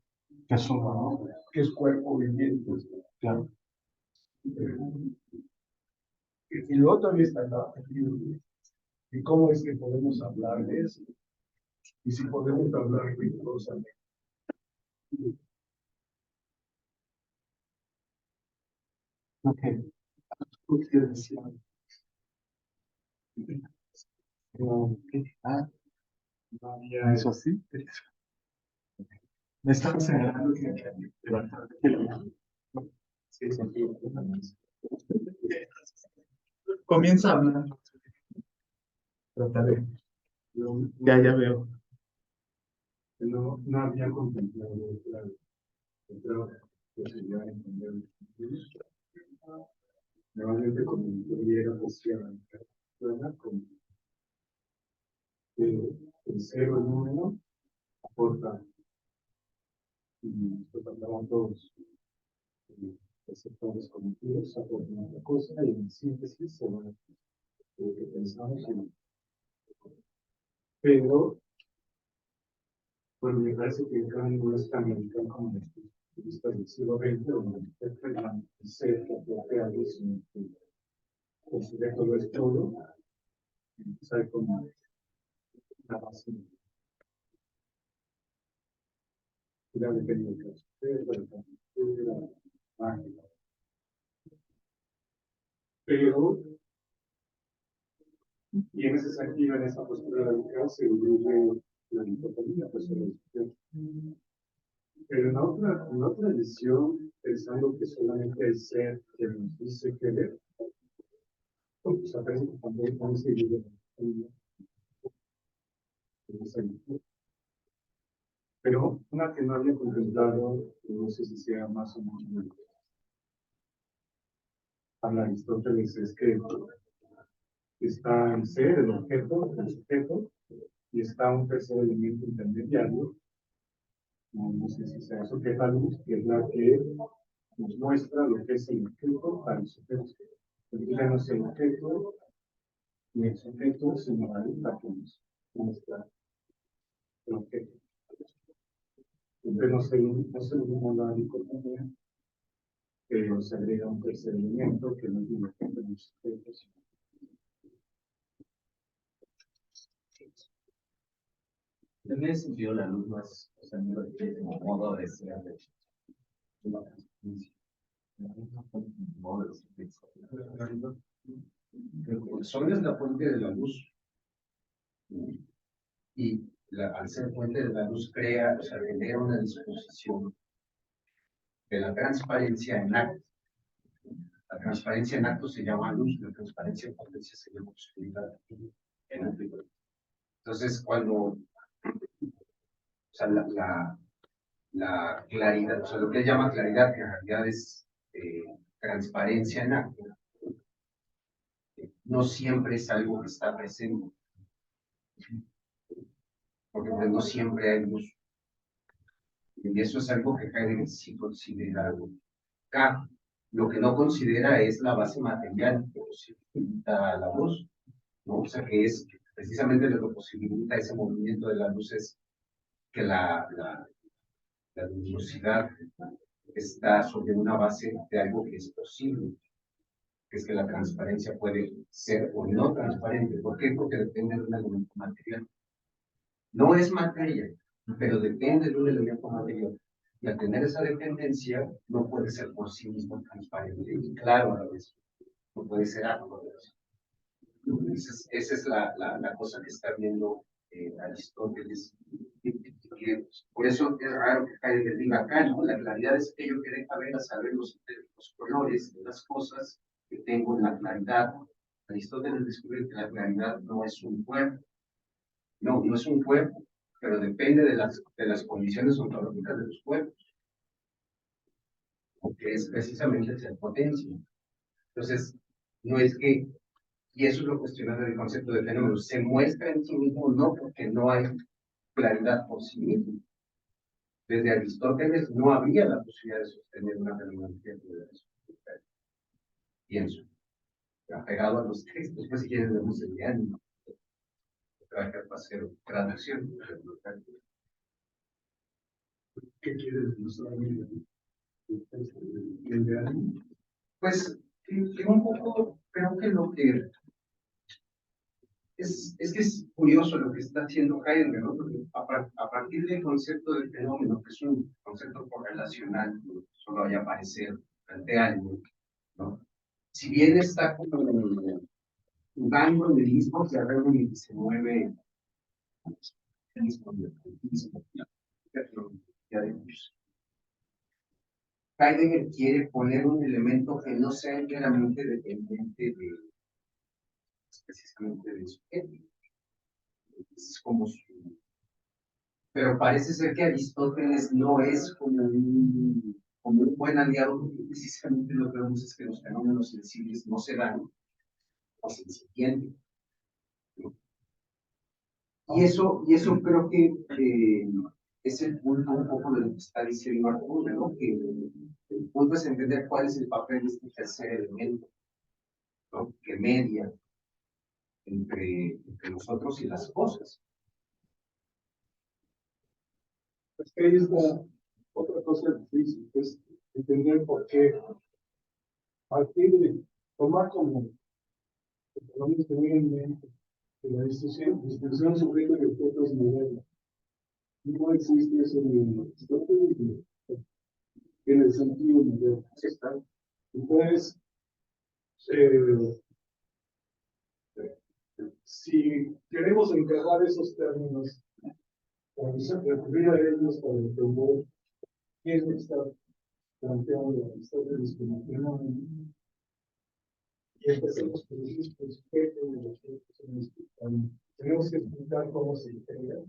G: Que es uno, ¿no?
H: que es cuerpo viviente.
G: Claro.
H: Y luego también está y cómo es que podemos hablar de eso, y si podemos hablar rigurosamente.
G: Ok. ¿Qué decía? Eso sí. Me estaba señalando que sí, sí. Comienza hablando. Trataré. Ya veo.
H: No había contemplado otra posibilidad de entender normalmente como tuviera cuestión como el cero, el número, aporta y pues hablaban todos receptores cognitivos, aportan otra cosa y en síntesis se van lo que pensamos pero bueno, me parece que el cambio es tan radical como los especialistas del siglo XX, donde el ser que aporte algo, sino que el sujeto lo es todo, empezar como la base de la dependencia de la máquina. Pero, y en ese sentido, en esa postura radical se incluye la dicotomía, pues, pero en otra edición, pensando que solamente el ser que nos dice que ver, pues aparece que también podemos seguir pero una que no había contemplado, no sé si sea más o menos habla Aristóteles, es que está el ser, el objeto, el sujeto, y está un tercer elemento intermediario, no sé si sea eso, que es la luz, que es la que nos muestra lo que es el objeto para el sujeto. Entonces ya no es el objeto, ni el sujeto, sino la luz la que nos muestra el objeto. Entonces no se elimina la dicotomía, pero se agrega un tercer elemento que no es el objeto ni el sujeto, sino
F: en ese sentido, la luz no es, o sea, no es como modo de ser de la existencia.
G: El sol es la fuente de la luz y al ser fuente de la luz crea, o sea, genera una disposición de la transparencia en acto. La transparencia en acto se llama luz, la transparencia en potencia se llama oscuridad en acto. Entonces, cuando sea, la claridad, o sea, lo que él llama claridad, que en realidad es transparencia en acto, no siempre es algo que está presente, porque pues, no siempre hay luz. Y eso es algo que Heidegger sí considera algo. K, lo que no considera es la base material que posibilita la luz, ¿no? O sea, que es precisamente lo que posibilita ese movimiento de la luz es que la luminosidad está sobre una base de algo que es posible, que es que la transparencia puede ser o no transparente. ¿Por qué? Porque depende de un elemento material. No es materia, pero depende de un elemento material. Y al tener esa dependencia, no puede ser por sí mismo transparente y claro a la vez. No puede ser algo de eso. Esa es la cosa que está viendo Aristóteles. Por eso es raro que Heidegger diga acá, ¿no? La claridad es aquello que deja ver a saber los colores de las cosas que tengo en la claridad. Aristóteles descubre que la claridad no es un cuerpo. No es un cuerpo, pero depende de las condiciones ontológicas de los cuerpos, que es precisamente ser potencia. Entonces, no es que, y eso es lo cuestionable del concepto de fenómeno, se muestra en sí mismo no porque no hay claridad por sí mismo. Desde Aristóteles no había la posibilidad de sostener una fenomenología de eso. Pienso, apegado a los textos, pues si quieren vemos el de ánimo, trabajar para hacer traducción.
H: ¿Qué quieres demostrar el de ánimo?
G: Pues, que un poco, creo que lo que es que es curioso lo que está haciendo Heidegger, ¿no? Porque a partir del concepto del fenómeno, que es un concepto correlacional, que solo vaya a aparecer ante algo, ¿no? Si bien está como jugando en el mismo terreno en el que se mueve el mismo ya de luz. Heidegger quiere poner un elemento que no sea enteramente dependiente precisamente de su ética. Es como pero parece ser que Aristóteles no es como un buen aliado, porque precisamente lo que vemos es que los fenómenos sensibles no se dan, o se entienden. Y eso creo que es el punto un poco de lo que está diciendo Arturo, ¿no? Que el punto es entender cuál es el papel de este tercer elemento, ¿no? Que media entre nosotros y las cosas.
H: Es que ahí está otra cosa difícil, que es entender por qué, a partir de tomar como economía tener en mente que la distinción sujeto y objeto es moderna. No existe eso en Aristóteles en el sentido moderno. Entonces, si queremos encajar esos términos, recurrir a ellos para entender qué es lo que está planteando Aristóteles como fenómeno, y empecemos por el sujeto y los objetos. Tenemos que explicar cómo se integra.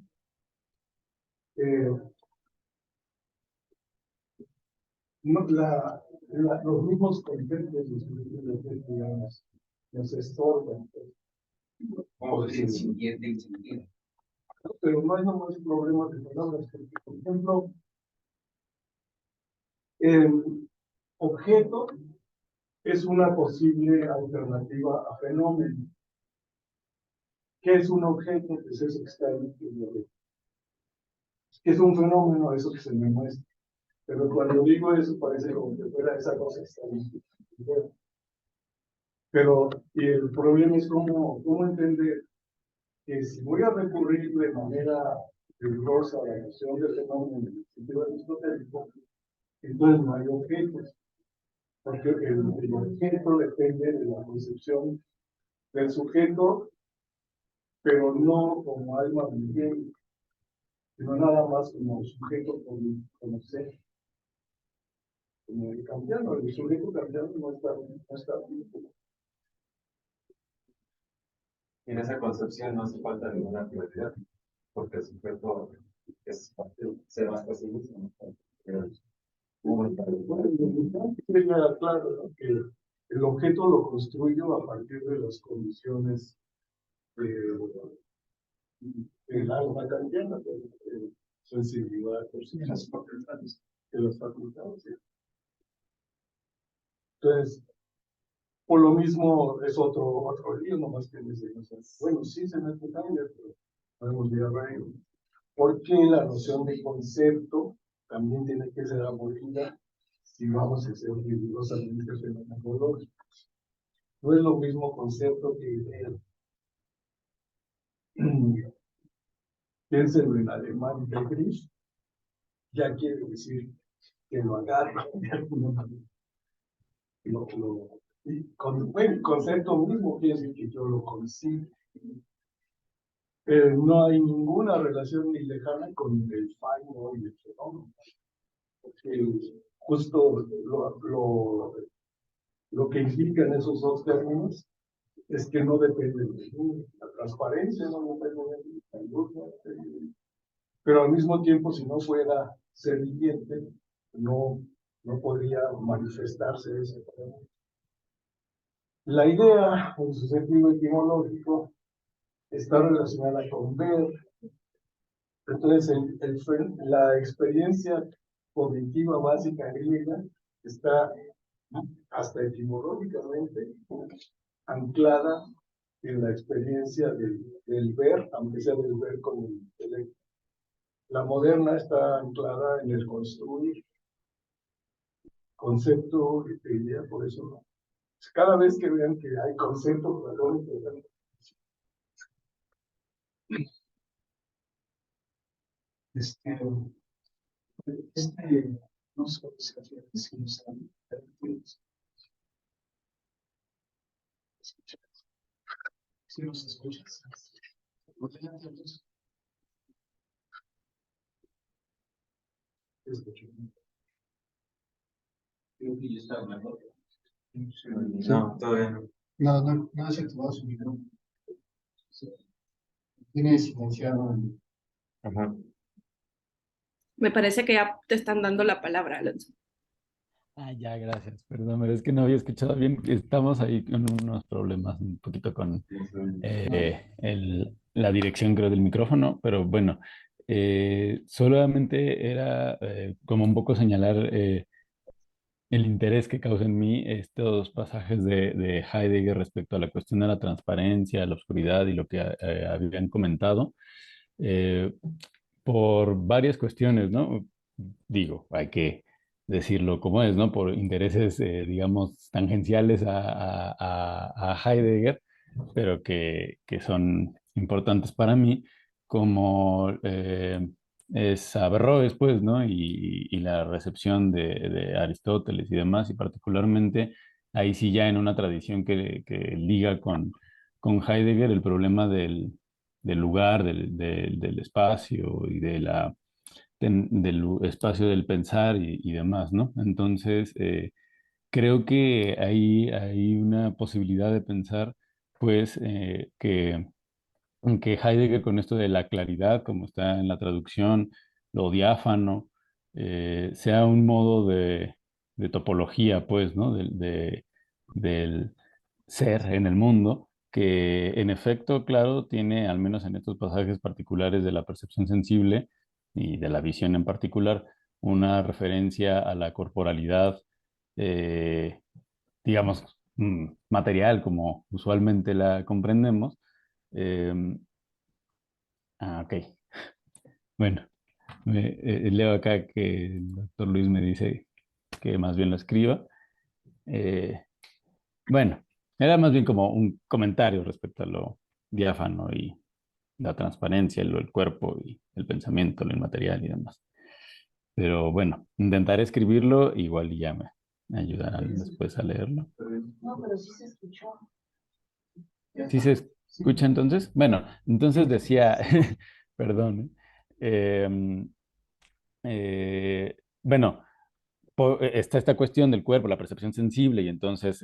H: Los mismos conceptos digamos, nos estorban.
G: Como decir, sintiente y sentido.
H: Pero no hay nomás problemas de palabras, porque, por ejemplo, el objeto es una posible alternativa a fenómeno. ¿Qué es un objeto? Pues eso que está ahí. ¿Qué es un fenómeno? Eso que se me muestra. Pero cuando digo eso parece como que fuera esa cosa que está ahí. Pero y el problema es cómo entender que si voy a recurrir de manera rigurosa a la noción de fenómeno en el sentido aristotélico, entonces no hay objetos, porque el objeto depende de la concepción del sujeto, pero no como alma viviente, sino nada más como sujeto como ser. Como el kantiano, el sujeto kantiano no está vivo.
D: En esa concepción no hace falta ninguna actividad, porque el sujeto se basta así mismo.
H: Bueno, lo importante queda claro, ¿no? Que el objeto lo construyo a partir de las condiciones del alma kantiana, de sensibilidad, de las facultades, de las facultades. ¿Sí? Entonces, por lo mismo es otro lío, nomás que les digo, bueno, sí se me cambia, pero podemos llegar a ello. Porque la noción de concepto también tiene que ser abolida si vamos a ser rigurosamente fenomenológicos. No es lo mismo concepto que idea. Piénsenlo en alemán, Begriff, ya quiere decir que lo agarra de alguna manera. El concepto mismo quiere decir que yo lo consigo. No hay ninguna relación ni lejana con el faino y el fenómeno. Porque justo lo que implican esos dos términos es que no depende de mí. La transparencia no depende de mí, la luz no depende de mí. Pero al mismo tiempo, si no fuera ser viviente, no podría manifestarse ese fenómeno. La idea, en su sentido etimológico, está relacionada con ver. Entonces, la experiencia cognitiva básica griega está hasta etimológicamente anclada en la experiencia del ver, aunque sea del ver con el intelecto. La moderna está anclada en el construir, concepto, idea, por eso no. Cada vez que vean que hay conceptos valóricos, no sé si nos han si nos escuchas.
G: Creo que ya está hablando.
D: No, todavía no.
C: No has activado su micrófono. Tiene silenciado.
D: Ajá.
E: Me parece que ya te están dando la palabra, Alonso.
I: Ah, ya, gracias. Perdón, pero es que no había escuchado bien. Estamos ahí con unos problemas un poquito con la dirección, creo, del micrófono, pero bueno, solamente era como un poco señalar el interés que causa en mí estos pasajes de Heidegger respecto a la cuestión de la transparencia, la oscuridad y lo que habían comentado, eh, por varias cuestiones, ¿no? Digo, hay que decirlo como es, ¿no? Por intereses, digamos, tangenciales a Heidegger, pero que son importantes para mí, como es Averroes, pues, ¿no? Y la recepción de Aristóteles y demás, y particularmente ahí sí ya en una tradición que liga con Heidegger el problema del lugar, del espacio y del espacio del pensar y demás, ¿no? Entonces, creo que hay una posibilidad de pensar, pues, que Heidegger con esto de la claridad, como está en la traducción, lo diáfano, sea un modo de topología, pues, ¿no? Del ser en el mundo, que en efecto, claro, tiene, al menos en estos pasajes particulares de la percepción sensible y de la visión en particular, una referencia a la corporalidad, eh, digamos, material, como usualmente la comprendemos. Em, ok, bueno, leo acá que el doctor Luis me dice que más bien lo escriba. Eh, bueno, era más bien como un comentario respecto a lo diáfano y la transparencia, el cuerpo y el pensamiento, lo inmaterial y demás. Pero bueno, intentaré escribirlo, igual y ya me ayudarán después a leerlo.
J: No, pero sí se escuchó.
I: ¿Sí se escucha entonces? Bueno, entonces decía, perdón, em, bueno, está esta cuestión del cuerpo, la percepción sensible, y entonces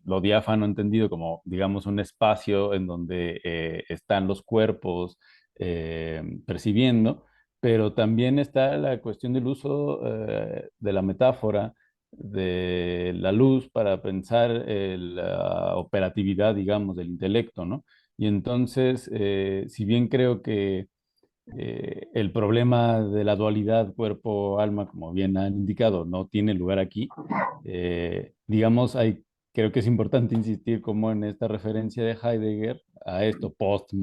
I: lo diáfano entendido como, digamos, un espacio en donde están los cuerpos percibiendo, pero también está la cuestión del uso de la metáfora, de la luz para pensar la operatividad, digamos, del intelecto, ¿no? Y entonces, si bien creo que el problema de la dualidad cuerpo-alma, como bien han indicado, no tiene lugar aquí, digamos, creo que es importante insistir como en esta referencia de Heidegger a esto post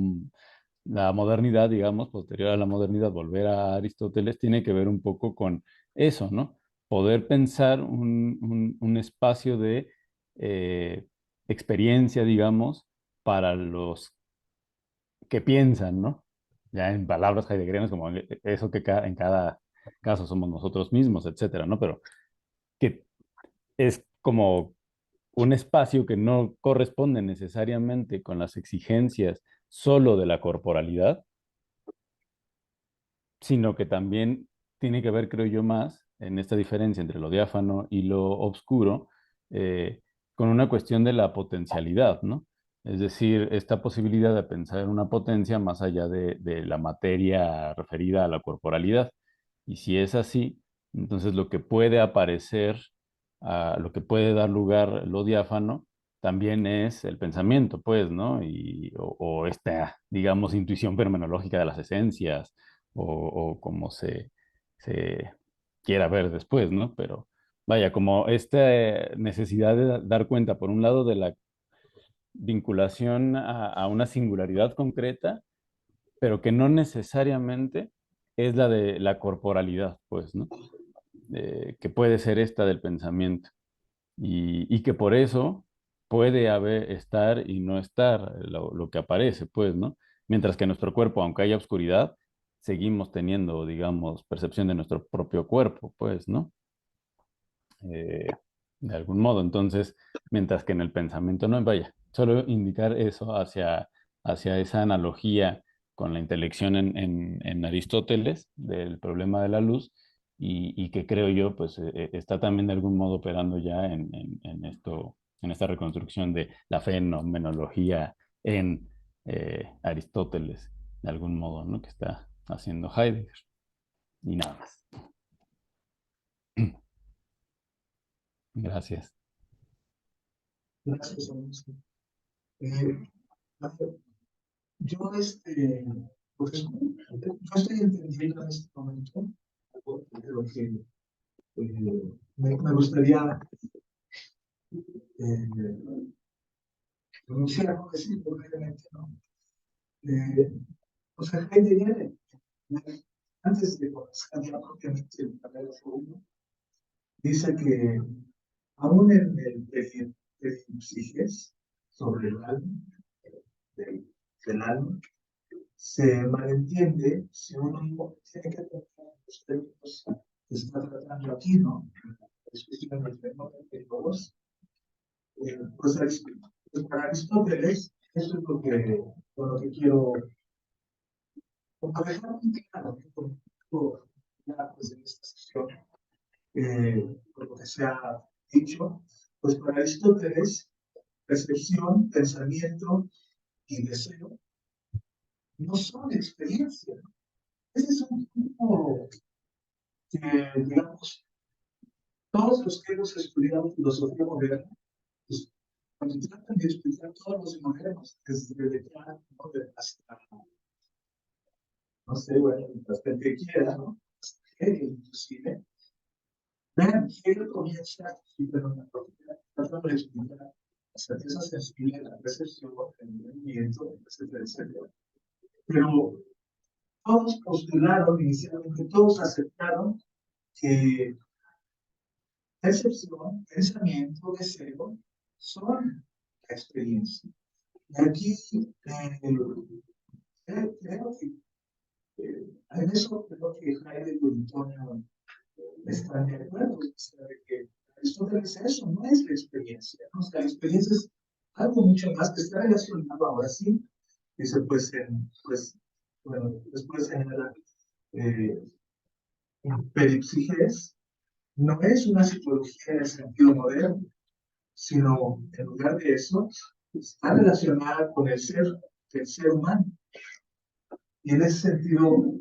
I: la modernidad, digamos, posterior a la modernidad, volver a Aristóteles, tiene que ver un poco con eso, ¿no? Poder pensar un espacio de experiencia, digamos, para los que piensan, ¿no? Ya en palabras heideggerianas, como eso que en cada caso somos nosotros mismos, etcétera, ¿no? Pero que es como un espacio que no corresponde necesariamente con las exigencias solo de la corporalidad, sino que también tiene que ver, creo yo, más en esta diferencia entre lo diáfano y lo obscuro, con una cuestión de la potencialidad, ¿no? Es decir, esta posibilidad de pensar en una potencia más allá de la materia referida a la corporalidad. Y si es así, entonces lo que puede aparecer, lo que puede dar lugar lo diáfano, también es el pensamiento, pues, ¿no? O esta, digamos, intuición fenomenológica de las esencias, o como se quiera ver después, ¿no? Pero vaya, como esta necesidad de dar cuenta, por un lado, de la vinculación a una singularidad concreta, pero que no necesariamente es la de la corporalidad, pues, ¿no? Que puede ser esta del pensamiento y que por eso puede haber estar y no estar lo que aparece, pues, ¿no? Mientras que nuestro cuerpo, aunque haya oscuridad, seguimos teniendo, digamos, percepción de nuestro propio cuerpo, pues, ¿no? Eh, de algún modo. Entonces, mientras que en el pensamiento no, vaya, solo indicar eso hacia esa analogía con la intelección en Aristóteles del problema de la luz y que creo yo, pues, está también de algún modo operando ya en esto, en esta reconstrucción de la fenomenología en Aristóteles, de algún modo, ¿no? Que está haciendo Heidegger y nada más. Gracias.
B: Gracias, Alonso. A ver, yo, pues, yo estoy entendiendo en este momento algo de lo que me gustaría pronunciar, no decir brevemente, ¿no? O sea, Heidegger, antes de comenzar ya propiamente el parágrafo 1, dice que aún en el psiques sobre el alma, del alma, se malentiende si uno tiene que tratar los términos que está tratando aquí, ¿no? Discusión del fenómeno de todos. Pues para Aristóteles, eso es con lo que quiero dejar muy claro, por ya pues, en esta sesión, por lo que se ha dicho, pues para Aristóteles, percepción, pensamiento y deseo no son experiencias. Ese es un punto que, digamos, todos los que hemos estudiado filosofía moderna, pues, cuando tratan de explicar todos los modernos, desde Descartes, ¿no? Hasta, no sé, bueno, hasta el que quiera, ¿no? Hasta Hegel, inclusive. Vean, Hegel comienza tratando de explicar la certeza sensible, la percepción, el movimiento, etcétera, etcétera. Pero todos postularon inicialmente, todos aceptaron que percepción, pensamiento, deseo son la experiencia. Y aquí creo que en eso creo que Heidegger y Antonio están de acuerdo, o sea, de que Aristóteles eso no es la experiencia, ¿no? O sea, la experiencia es algo mucho más que está relacionado ahora sí, que se puede, pues, bueno, después señalar peripsiges, no es una psicología en el sentido moderno, sino en lugar de eso, está relacionada con el ser humano. Y en ese sentido,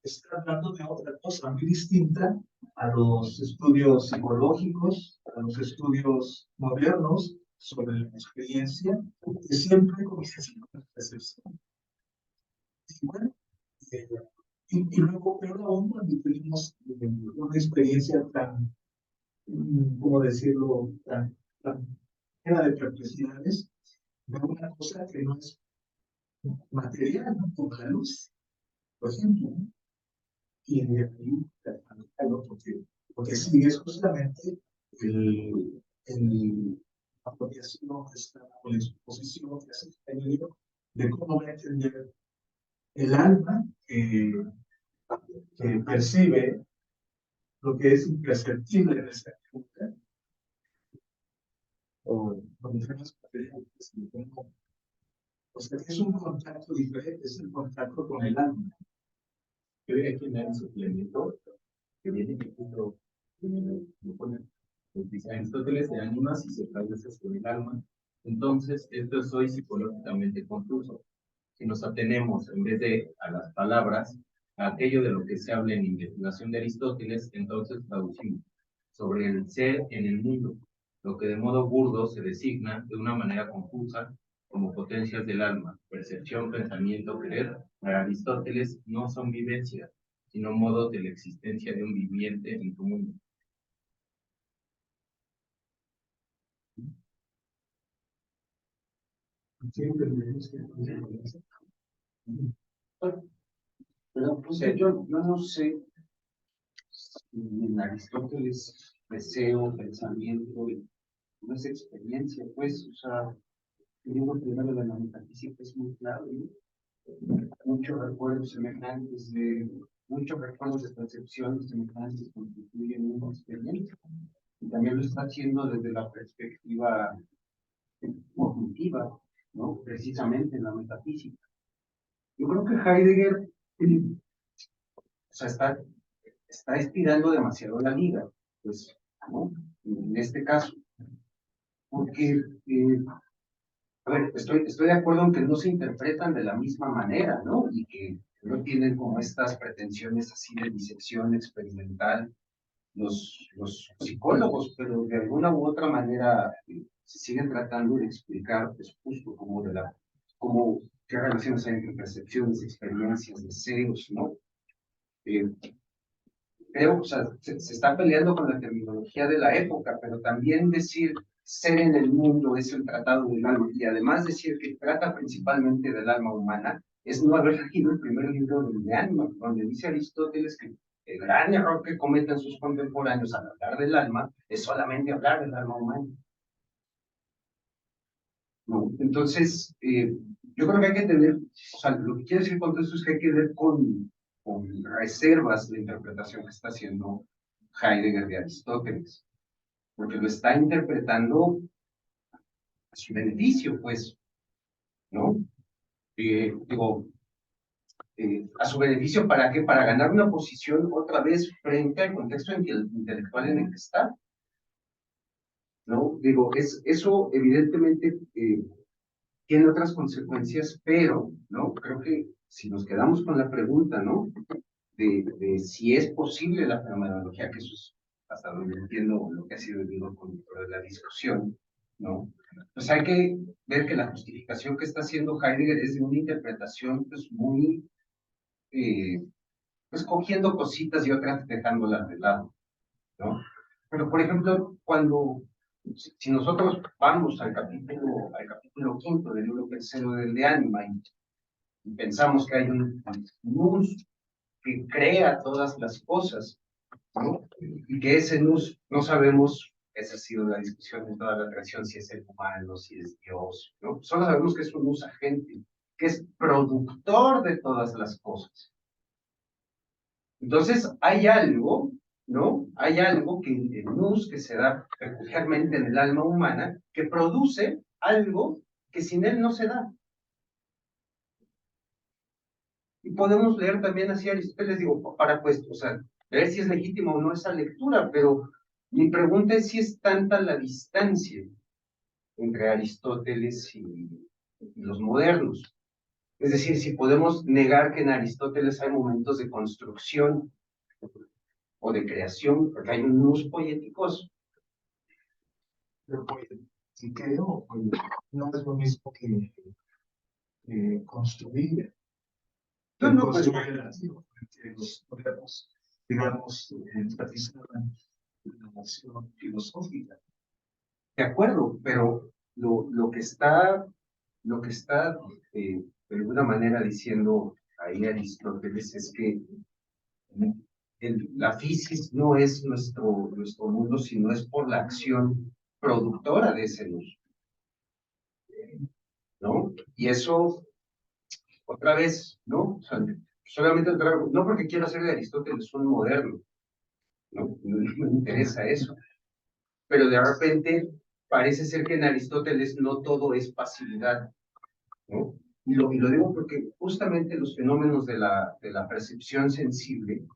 B: está hablando de otra cosa muy distinta a los estudios psicológicos, a los estudios modernos sobre la experiencia, que siempre comienzan con la percepción. Y bueno, y luego, peor aún, cuando tenemos una experiencia tan, ¿cómo decirlo?, tan llena de perplejidades, de una cosa que no es material, ¿no? Como la luz, por ejemplo, ¿no? Y de ahí, porque sí, es justamente la apropiación, o la exposición que hace el libro de cómo va a entender el alma que percibe lo que es imperceptible en esta época, o donde tenemos materiales, o sea, es un contacto diferente, es el contacto con el alma.
F: Yo diría que en un suplemento que viene que lo pone, dice Aristóteles de ánimas y se traduce sobre el alma. Entonces, esto es hoy psicológicamente confuso. Si nos atenemos, en vez de a las palabras, a aquello de lo que se habla en investigación de Aristóteles, entonces traducimos sobre el ser en el mundo, lo que de modo burdo se designa de una manera confusa como potencias del alma, percepción, pensamiento, querer. Para Aristóteles no son vivencias, sino modos de la existencia de un viviente en tu mundo.
G: Pero pues yo no sé si en Aristóteles deseo, pensamiento, no es experiencia, pues, o sea, el libro primero de la metafísica es muy claro, ¿no? Muchos recuerdos semejantes muchos recuerdos de percepciones semejantes constituyen una experiencia. Y también lo está haciendo desde la perspectiva cognitiva, ¿no? Precisamente en la metafísica. Yo creo que Heidegger, o sea, está estirando demasiado la liga, pues, ¿no? En este caso, porque, a ver, estoy de acuerdo en que no se interpretan de la misma manera, ¿no? Y que no tienen como estas pretensiones así de disección experimental los psicólogos, pero de alguna u otra manera se siguen tratando de explicar, pues, justo como qué relaciones hay entre percepciones, experiencias, deseos, ¿no? Creo, o sea, se está peleando con la terminología de la época, pero también decir ser en el mundo es el tratado del alma, y además decir que trata principalmente del alma humana, es no haber leído el primer libro de Ánima, donde dice Aristóteles que el gran error que cometen sus contemporáneos al hablar del alma es solamente hablar del alma humana. ¿No? Entonces, yo creo que hay que tener, o sea, lo que quiero decir con todo esto es que hay que ver con reservas la interpretación que está haciendo Heidegger de Aristóteles, porque lo está interpretando a su beneficio, pues, ¿no? Digo, a su beneficio, ¿para qué? Para ganar una posición otra vez frente al contexto intelectual en el que está, ¿no? Digo, eso evidentemente tiene otras consecuencias, pero, ¿no? Creo que si nos quedamos con la pregunta, ¿no? De si es posible la fenomenología, que eso es hasta donde entiendo lo que ha sido el hilo conductor de la discusión, ¿no? Pues hay que ver que la justificación que está haciendo Heidegger es de una interpretación, pues, muy, pues, cogiendo cositas y otras dejándolas de lado, ¿no? Pero, por ejemplo, si nosotros vamos al capítulo 5 del libro tercero del de Ánima y pensamos que hay un luz que crea todas las cosas, ¿no? Y que ese luz, no sabemos, esa ha sido la discusión en toda la creación, si es el humano, si es Dios, ¿no? Solo sabemos que es un luz agente, que es productor de todas las cosas. Entonces, hay algo, ¿no? Hay algo que en luz que se da peculiarmente en el alma humana, que produce algo que sin él no se da. Y podemos leer también así a Aristóteles, digo, para pues, o sea, ver si es legítima o no esa lectura, pero mi pregunta es si es tanta la distancia entre Aristóteles y los modernos, Es decir, si podemos negar que en Aristóteles hay momentos de construcción o de creación, porque hay unos poéticos.
B: Pero poetiqueo no es lo mismo que construir.
G: No, no, pues,
B: Construir relativo, porque los podemos, digamos, enfatizar la acción filosófica.
G: de acuerdo, pero lo que está de alguna manera diciendo ahí Aristóteles es que la fisis no es nuestro mundo, sino es por la acción productora de ese mundo, ¿no? Y eso, otra vez, ¿no? O sea, solamente no porque quiero hacer de Aristóteles un moderno, ¿no? No me interesa eso. Pero de repente parece ser que en Aristóteles no todo es pasividad, ¿no? Y lo digo porque justamente los fenómenos de la percepción sensible,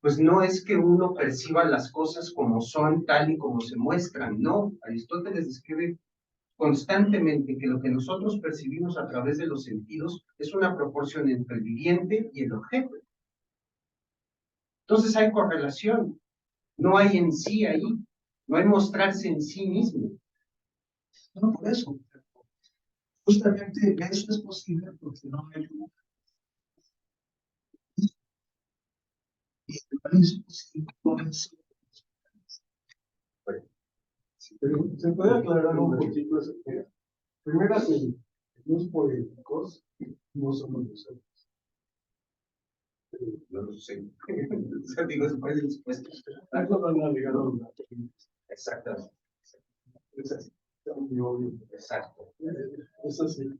G: pues no es que uno perciba las cosas como son, tal y como se muestran, no. Aristóteles describe constantemente que lo que nosotros percibimos a través de los sentidos es una proporción entre el viviente y el objeto. Entonces hay correlación, no hay en sí ahí, no hay mostrarse en sí mismo.
B: No, por eso. Justamente eso es posible porque no hay luz. Y el país es posible con eso.
H: Pero se puede aclarar un poquito esa idea. Primero, los políticos no somos nosotros.
G: No lo sé. O sea, digo, se puede después.
H: Algo van a ligar a una.
G: Exactamente.
H: Es así. Está muy obvio.
G: Exacto.
H: Es así.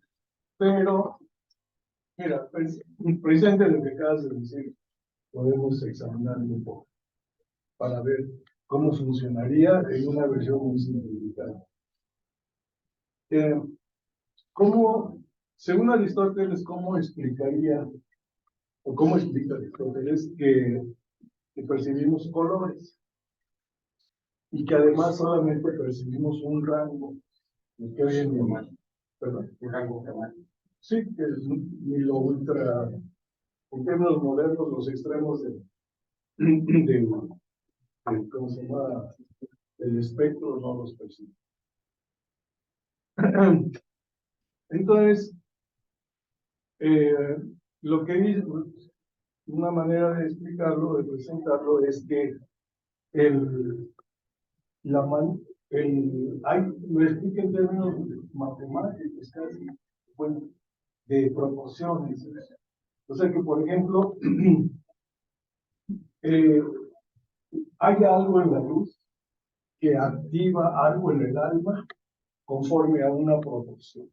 H: Pero, mira, precisamente lo que acabas de decir, podemos examinarlo un poco para ver cómo funcionaría en una versión muy simplificada. ¿Cómo, según Aristóteles, cómo explicaría, o cómo explica Aristóteles que percibimos colores? Y que además solamente percibimos un rango, que hoy en día, perdón, un rango temático. Sí, que es ni lo ultra, en términos modernos, los extremos ¿cómo se llama? El espectro no los percibe. Entonces, lo que dice, una manera de explicarlo, de presentarlo, es que lo explica en términos matemáticos, casi, bueno, de proporciones. O sea que, por ejemplo, hay algo en la luz que activa algo en el alma conforme a una proporción.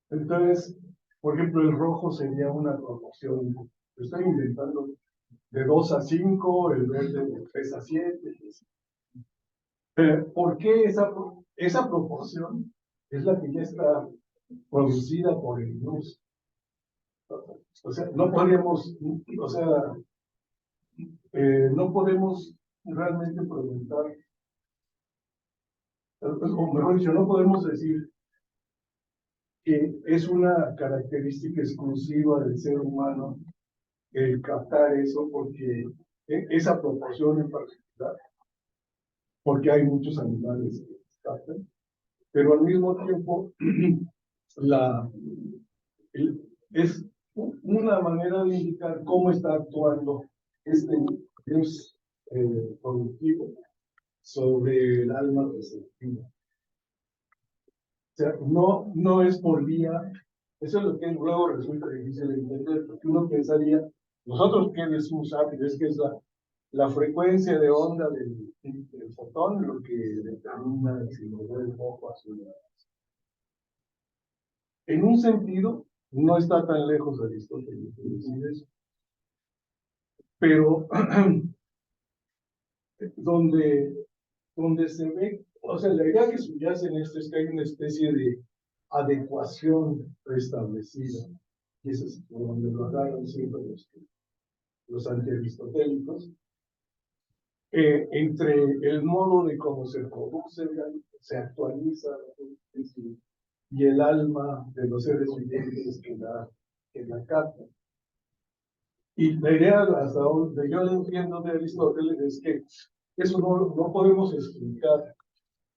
H: Entonces, por ejemplo, el rojo sería una proporción, lo estoy inventando, de 2 a 5, el verde de 3 a 7. ¿Por qué esa proporción es la que ya está producida por el luz? O sea, no podemos, no podemos realmente preguntar, o mejor dicho, no podemos decir que es una característica exclusiva del ser humano el captar eso, porque esa proporción en particular, porque hay muchos animales que captan, pero al mismo tiempo es una manera de indicar cómo está actuando este virus productivo sobre el alma receptiva. O sea, no es por vía, eso es lo que luego resulta difícil de entender, porque uno pensaría, nosotros qué decimos, es que es la frecuencia de onda del fotón lo que determina si lo ve el foco azul. En un sentido, no está tan lejos de Aristóteles de decir eso. Pero donde se ve, o sea, la idea que subyace en esto es que hay una especie de adecuación preestablecida, y eso es por donde lo agarran siempre los antiaristotélicos, entre el modo de cómo se produce, se actualiza y el alma de los seres vivientes que la captan. Y la idea, hasta donde yo entiendo de Aristóteles, es que eso no podemos explicar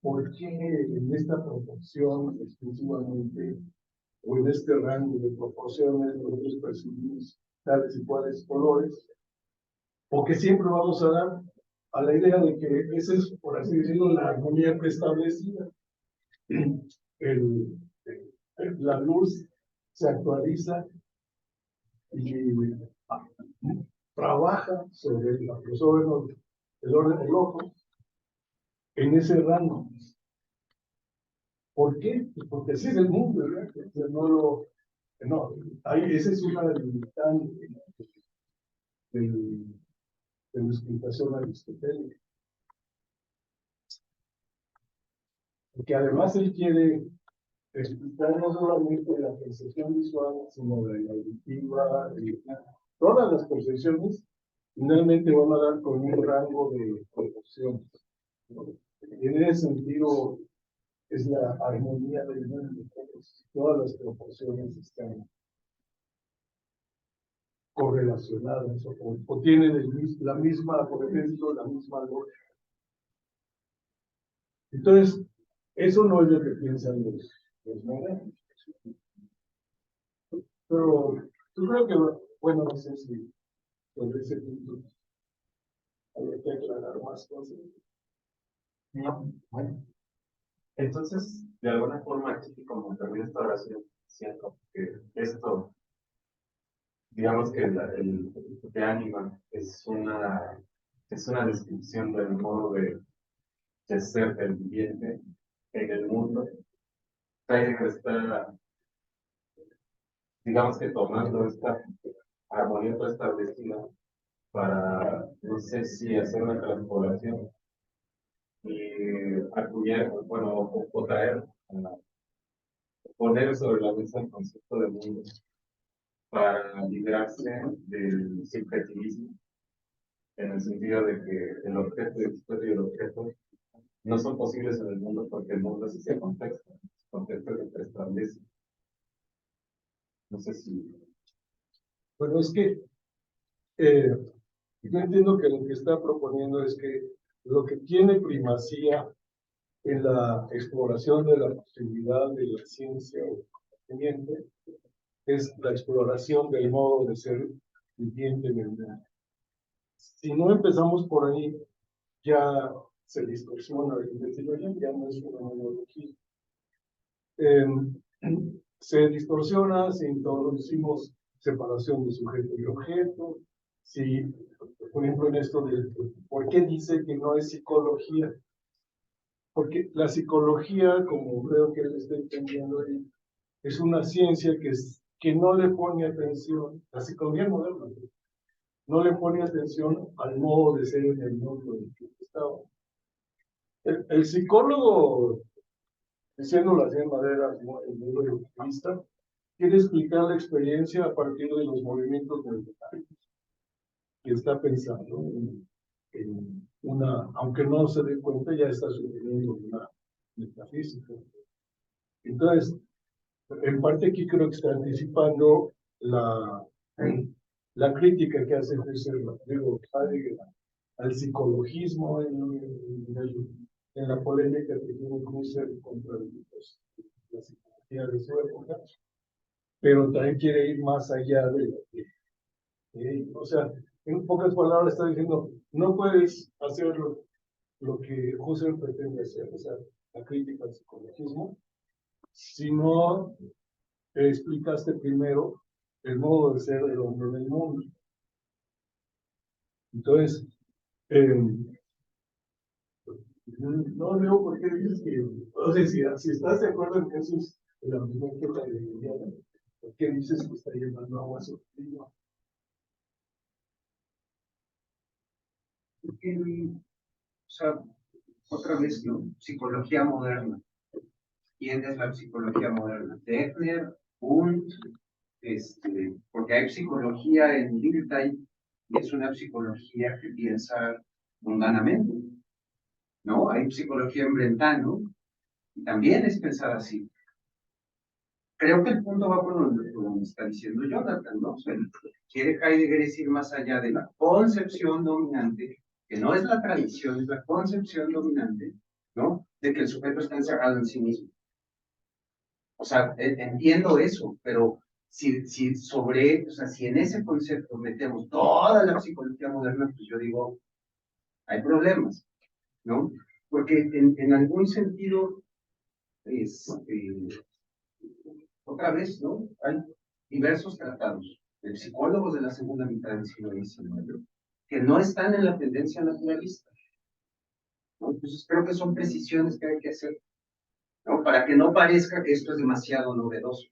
H: por qué en esta proporción exclusivamente, o en este rango de proporciones, nosotros percibimos tales y cuales colores, o que siempre vamos a dar a la idea de que esa es, por así decirlo, la armonía preestablecida. La luz se actualiza y trabaja sobre el orden del ojo en ese rango. ¿Por qué? Pues porque así es el mundo, ¿verdad? Esa es una limitante de la explicación aristotélica. Porque además él quiere explicar no solamente la percepción visual, sino la auditiva, todas las percepciones finalmente van a dar con un rango de proporciones. Y en ese sentido es la armonía del mundo. Todas las proporciones están correlacionadas o tienen la misma, por ejemplo, la misma lógica. Entonces, eso no es lo que piensan los modernos. Pero yo creo que, bueno, no sé si sobre ese punto habría que aclarar más cosas.
D: No, bueno. Entonces, de alguna forma, aquí como termina esta oración, siento que esto, digamos que el de ánima es una descripción del modo de ser del viviente en el mundo. Heidegger está, digamos que tomando esta armonía establecida para, no sé si hacer una transpolación y acudir, bueno, o traer, poner sobre la mesa el concepto de mundo para librarse del subjetivismo, en el sentido de que el objeto y el objeto no son posibles en el mundo porque el mundo es ese contexto que se establece. No sé si...
H: Bueno, es que yo entiendo que lo que está proponiendo es que lo que tiene primacía en la exploración de la posibilidad de la ciencia o conocimiento es la exploración del modo de ser viviente en el mundo. Si no empezamos por ahí, ya se distorsiona la investigación, ya no es una metodología. Se distorsiona si introducimos separación de sujeto y objeto, si, por ejemplo, en esto de ¿por qué dice que no es psicología? Porque la psicología, como creo que él está entendiendo ahí, es una ciencia que no le pone atención, la psicología moderna, no le pone atención al modo de ser en el mundo en el que estaba. El psicólogo, diciéndolo así de manera muy reduccionista, quiere explicar la experiencia a partir de los movimientos mentales que está pensando en una, aunque no se dé cuenta, ya está sucediendo una metafísica. Entonces, en parte aquí creo que está anticipando la crítica que hace Heidegger al psicologismo en la polémica que tiene Husserl contra la psicología de su época, pero también quiere ir más allá de lo que, o sea, en pocas palabras está diciendo, no puedes hacer lo que Husserl pretende hacer, o sea, la crítica al psicologismo, si no explicaste primero el modo de ser del hombre en el mundo. Entonces, no veo por qué dices que, o sea, si estás de acuerdo en que eso es el argumento heideggeriano, ¿por qué dices que está llevando agua sobre el río?
G: O sea, otra vez, ¿no? Psicología moderna. ¿Quién es la psicología moderna? Deffner, Wundt, porque hay psicología en Littleton y es una psicología que piensa mundanamente, ¿no? Hay psicología en Brentano y también es pensar así. creo que el punto va por donde está diciendo Jonathan, ¿no? O sea, quiere Heidegger es ir más allá de la concepción dominante, que no es la tradición, es la concepción dominante, ¿no? De que el sujeto está encerrado en sí mismo. O sea, entiendo eso, pero o sea, si en ese concepto metemos toda la psicología moderna, pues yo digo, hay problemas, ¿no? Porque en algún sentido, otra vez, ¿no? Hay diversos tratados de psicólogos de la segunda mitad del siglo XIX que no están en la tendencia naturalista, ¿no? Entonces creo que son precisiones que hay que hacer, ¿no? Para que no parezca que esto es demasiado novedoso.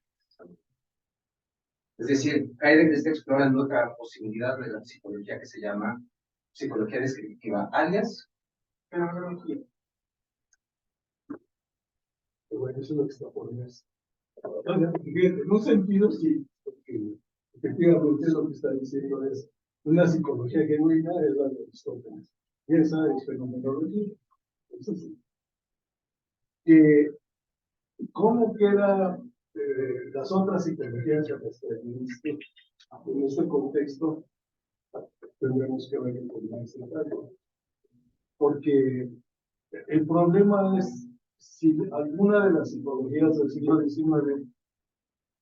G: Es decir, Heidegger está explorando otra posibilidad de la psicología que se llama psicología descriptiva, alias fenomenología.
H: Bueno, eso es lo que está por ver. En un sentido, sí, porque efectivamente lo que está diciendo es una psicología genuina, es la de Aristóteles. Y esa es fenomenología. Eso sí. ¿Cómo queda las otras psicologías que en este contexto? Tendremos que ver con más detalle. Porque el problema es si alguna de las psicologías del siglo XIX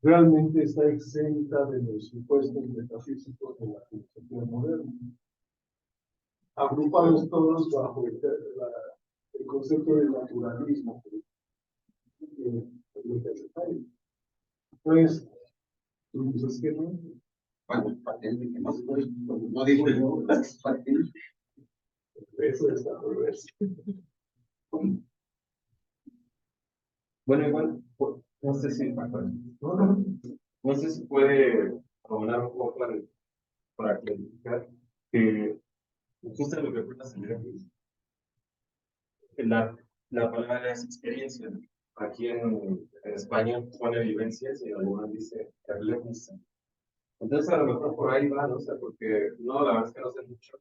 H: realmente está exenta de los supuestos metafísicos de la filosofía moderna, agrupados todos bajo el concepto de naturalismo. Entonces, tú dices que no.
G: Bueno, el patente, que no digo yo, es patente.
H: Eso está por ver.
D: Bueno, igual, no sé si, no sé si puede abonar un poco para clarificar que justo lo que fue la celebración, la palabra es experiencia. Aquí en España pone vivencias y en algunos dice erlebnisse. Entonces a lo mejor por ahí va, no sé, porque no, la verdad es que no sé mucho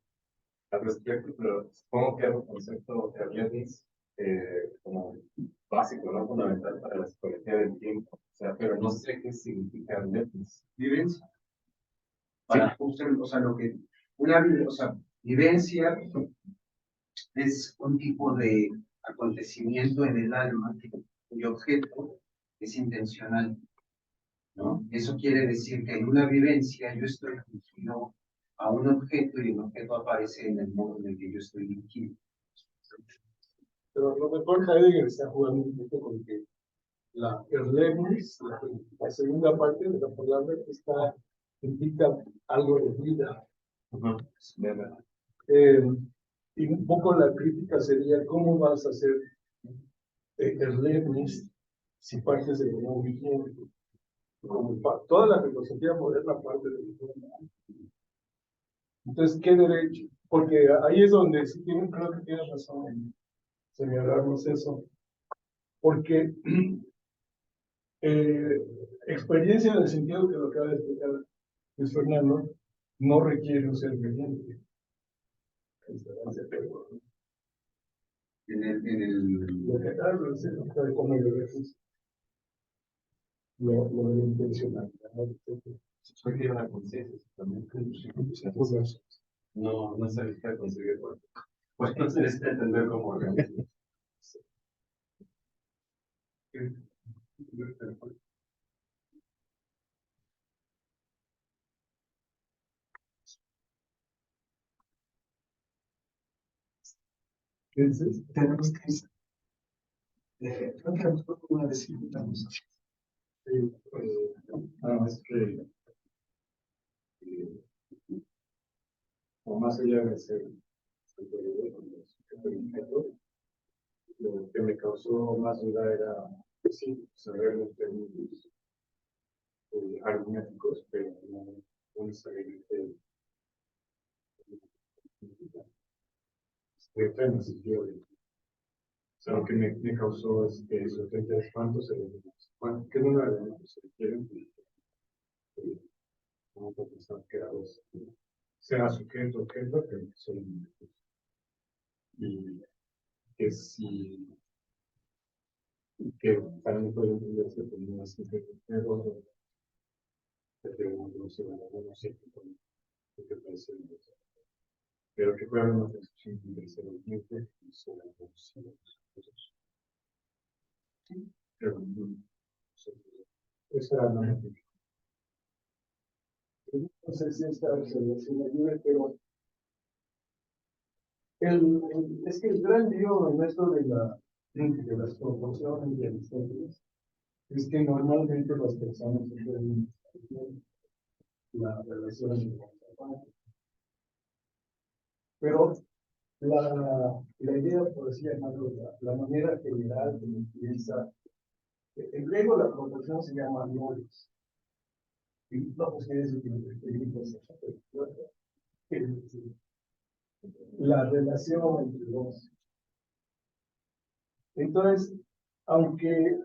D: al respecto, pero supongo que es un concepto de erlebnis como básico, ¿no? Fundamental para la psicología del tiempo. O sea, pero no sé qué significa erlebnis.
G: Vivencia. Para usted, o sea, o sea, vivencia es un tipo de acontecimiento en el alma cuyo objeto es intencional, ¿no? Eso quiere decir que en una vivencia yo estoy dirigido a un objeto y el objeto aparece en el modo en el que yo estoy dirigido.
H: Pero a lo mejor Heidegger está jugando un poco con que la erlebnis, la segunda parte de la palabra, implica algo de vida. Y un poco la crítica sería cómo vas a hacer erlebnis si partes de un movimiento. Como toda la filosofía moderna parte de movimiento. Entonces, ¿qué derecho? Porque ahí es donde sí creo que tienes razón en señalarnos eso. Porque experiencia en el sentido que lo acaba de explicar Luis Fernando, no requiere un ser viviente. Lo que acaba de decir, como lo de intencionalidad.
D: Soy que una conciencia también. No, no se necesita conseguir. Pues no se necesita entender cómo organizar.
B: Entonces, tenemos que creo que a lo mejor una desigualdamos.
H: Nada más que, o más allá de ser lo que me causó más duda era, sí, saber los términos aritméticos, pero no necesariamente de temas y teoría. O sea, lo que me causó es que eso, ¿cuántos elementos? ¿Qué número de elementos se requieren? Vamos a pensar que sea sujeto, objeto, pero que son elementos. Y que si que también puede entenderse como una simple error, no sé, no sé qué puede ser, pero que puede haber una percepción interesante sobre la evolución de los cosas. Pero esa era la mente. No sé si esta observación ayuda, pero es que el gran lío en esto de las proporciones de los centros es que normalmente las personas entienden la relación entre las partes. Pero la idea, por así llamarlo, la manera general que utiliza, en griego la proporción se llama moles. Y no, pues que es la relación entre dos. Entonces, aunque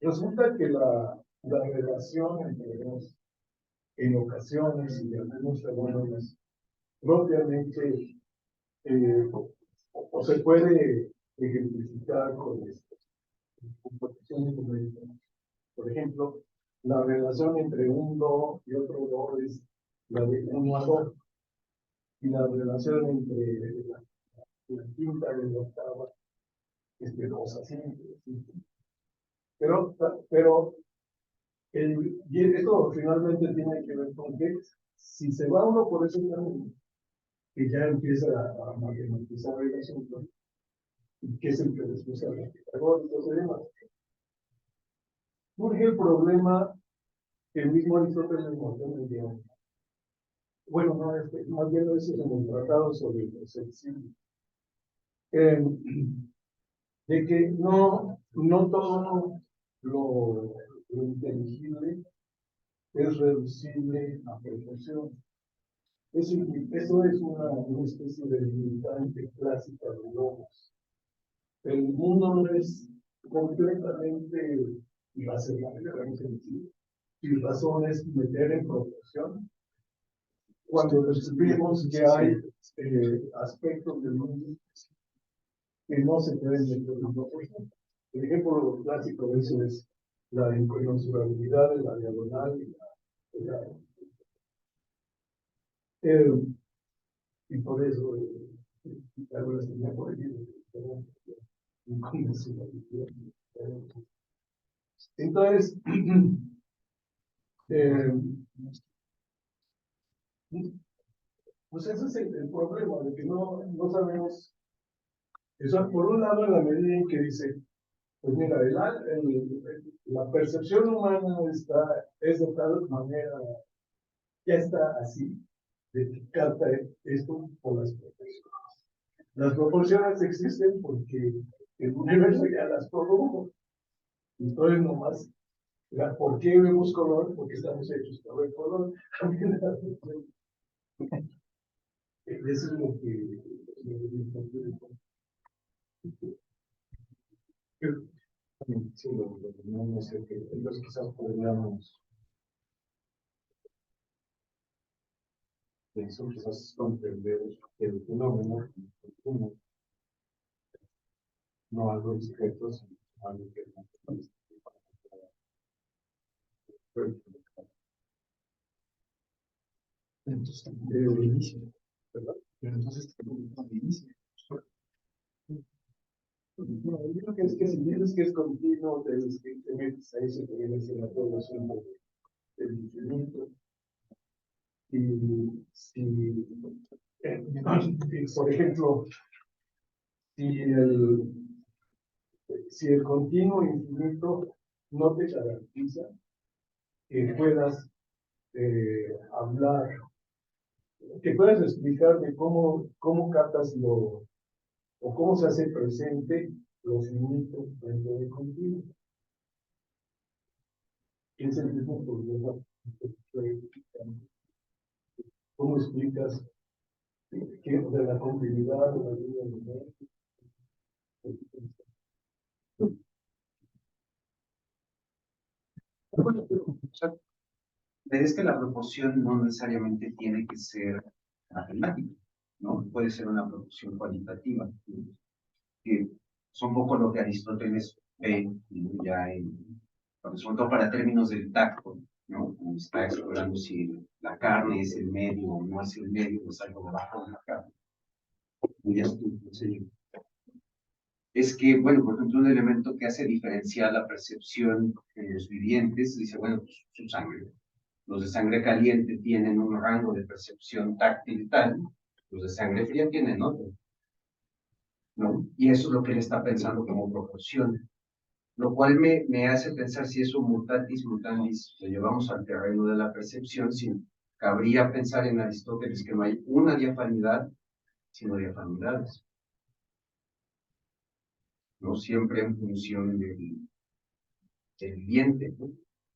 H: resulta que la relación entre dos en ocasiones y de algunos fenómenos propiamente o se puede ejemplificar con composiciones numéricas. Por ejemplo, la relación entre un do y otro do es la de 1 a 2, y la relación entre la quinta y la octava es de 2 a 5. Pero y esto finalmente tiene que ver con que si se va uno por ese camino, que ya empieza a matematizar el asunto, que es el que después habla pitagóricos y demás, surge el problema que el mismo Aristóteles mostró en el diálogo. Bueno, no, más bien eso es en el tratado sobre el sensible. De que no todo lo inteligible es reducible a proporción. Eso es una especie de limitante clásica de logos. El mundo no es completamente irracional, y razón es meter en proporción. Cuando descubrimos que hay aspectos del mundo que no se pueden meter en proporción. El ejemplo clásico de eso es la inconmensurabilidad de la diagonal y y por eso Pitágoras tenía por ahí inconmensurabilidad. Entonces, pues ese es el problema, de que no sabemos. Eso, por un lado, en la medida en que dice, pues mira, la percepción humana es de tal manera, ya está así, de que capta esto por las proporciones. Las proporciones existen porque el universo ya las produjo. Entonces, nomás, ¿por qué vemos color? Porque estamos hechos para ver color. Eso es lo que sí, no sé, que entonces quizás podríamos eso quizás comprender el fenómeno como no algo discreto, sino algo que entonces, de inicio, ¿verdad? Pero entonces, de inicio. No, yo creo que es que si dices que es continuo, te metes a eso que viene a ser la población del infinito. Y si, por ejemplo, si el continuo infinito no te garantiza que puedas hablar, que puedas explicarme cómo captas o cómo se hace presente los finitos dentro del continuo. Es el mismo problema. ¿Cómo explicas de la continuidad de la vida numérica?
G: Bueno, es que la proporción no necesariamente tiene que ser matemática, ¿no? Puede ser una proporción cualitativa, que es un poco lo que Aristóteles ve, ¿no? Ya sobre todo para términos del tacto, ¿no? Como está explorando si la carne es el medio o no es el medio, es algo debajo de la carne. Y ya estuvo, no sé yo. Es que, bueno, por ejemplo, un elemento que hace diferenciar la percepción en los vivientes, dice, bueno, pues, su sangre. Los de sangre caliente tienen un rango de percepción táctil tal, los de sangre fría tienen otro, ¿no? Y eso es lo que él está pensando como proporción. Lo cual me hace pensar si eso mutatis mutandis lo llevamos al terreno de la percepción, si cabría pensar en Aristóteles que no hay una diafanidad, sino diafanidades, ¿no? Siempre en función del viviente, ¿no?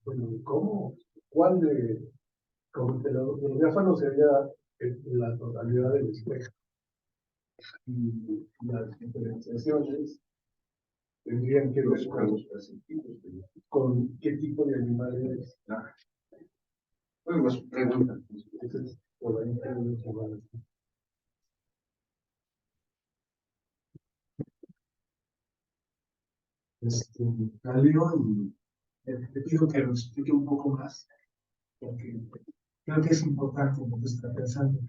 H: Bueno, ¿cuál como que lo diáfano sería la totalidad del espejo? Y las diferenciaciones tendrían que ver con qué tipo de animales.
G: Bueno, pues pregunta.
H: Entonces, por ahí tenemos que hablar.
B: Galio, y te pido que lo explique un poco más, porque creo que es importante lo que está pensando.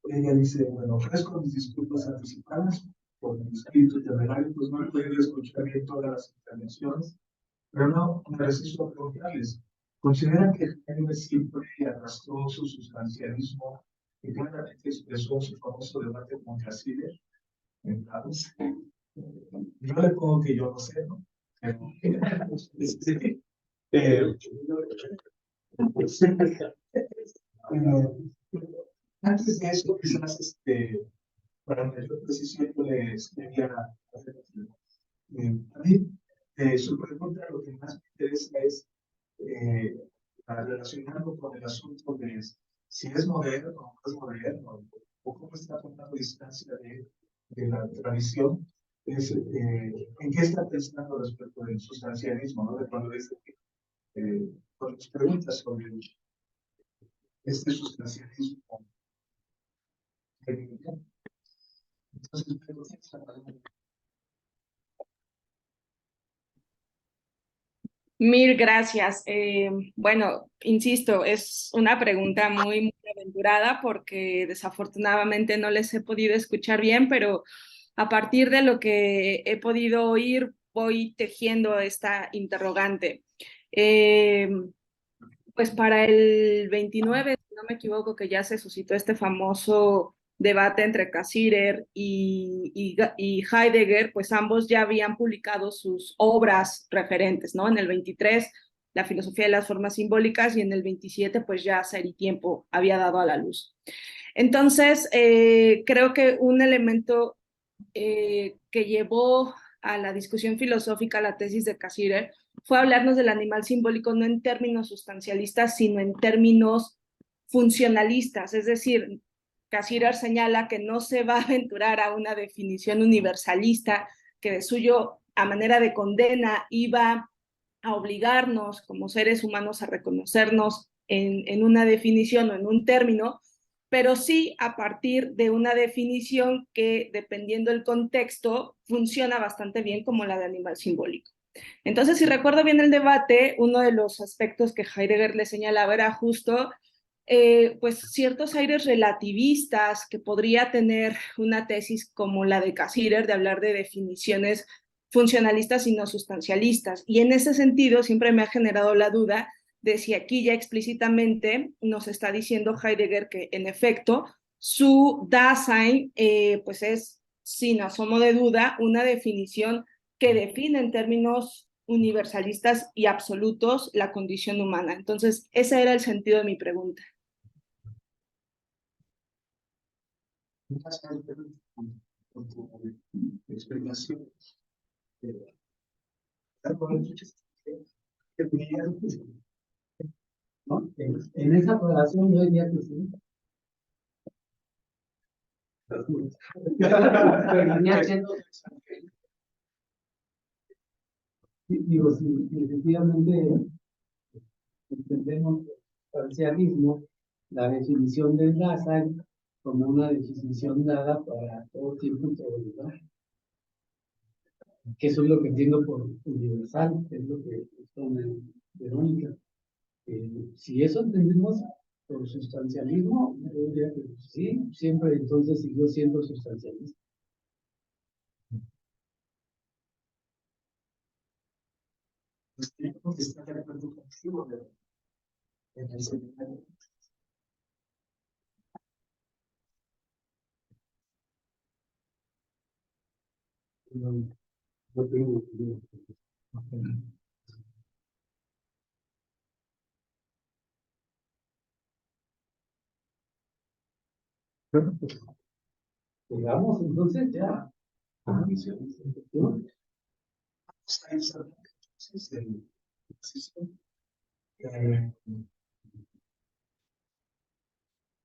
B: Ella dice, bueno, ofrezco mis disculpas anticipadas por mi espíritu temerario, pues no he podido escuchar bien todas las intervenciones, pero no, me resisto a preguntarles. ¿Consideran que Jaime siempre arrastró su sustancialismo y claramente expresó su famoso debate con Cassirer? Entonces, yo le pongo que yo no sé, ¿no? Este, eh, antes de eso, quizás, para mayor precisión, yo les quería hacer a mí, su pregunta lo que más me interesa es para relacionarlo con el asunto de si es moderno o no es moderno, o cómo está tomando distancia de la tradición, es en qué está pensando respecto del sustancialismo, ¿no? De cuando dice cuando nos preguntas sobre este sustancialismo. Entonces,
E: Mil gracias. Bueno, insisto, es una pregunta muy aventurada porque desafortunadamente no les he podido escuchar bien, pero a partir de lo que he podido oír, voy tejiendo esta interrogante. Eh, pues para el 29, si no me equivoco, que ya se suscitó este famoso debate entre Cassirer y Heidegger, pues ambos ya habían publicado sus obras referentes, ¿no? En el 23, la filosofía de las formas simbólicas, y en el 27, pues ya Ser y Tiempo había dado a la luz. Entonces, creo que un elemento que llevó a la discusión filosófica la tesis de Cassirer fue hablarnos del animal simbólico no en términos sustancialistas, sino en términos funcionalistas. Es decir, Cassirer señala que no se va a aventurar a una definición universalista que de suyo, a manera de condena, iba a obligarnos como seres humanos a reconocernos en una definición o en un término, pero sí a partir de una definición que, dependiendo del contexto, funciona bastante bien como la de animal simbólico. Entonces, si recuerdo bien el debate, uno de los aspectos que Heidegger le señalaba era justo pues ciertos aires relativistas que podría tener una tesis como la de Cassirer, de hablar de definiciones funcionalistas y no sustancialistas. Y en ese sentido siempre me ha generado la duda de si aquí ya explícitamente nos está diciendo Heidegger que en efecto su Dasein pues es, sin asomo de duda, una definición que define en términos universalistas y absolutos la condición humana. Entonces, ese era el sentido de mi pregunta.
B: Explicación.
C: ¿No? En esa población yo diría que sí. Seguiría siendo, digo, si efectivamente entendemos el parcialismo, la definición del Dasein como una definición dada para todo tiempo y todo lugar. que eso es lo que entiendo por universal, que es lo que expone Verónica. Si eso entendemos por sustancialismo, yo diría que sí, siempre entonces siguió siendo sustancialista.
B: Pues tenemos que estar de acuerdo contigo, pero en el seminario.
C: No tengo idea. Bueno, pues, llegamos entonces ya.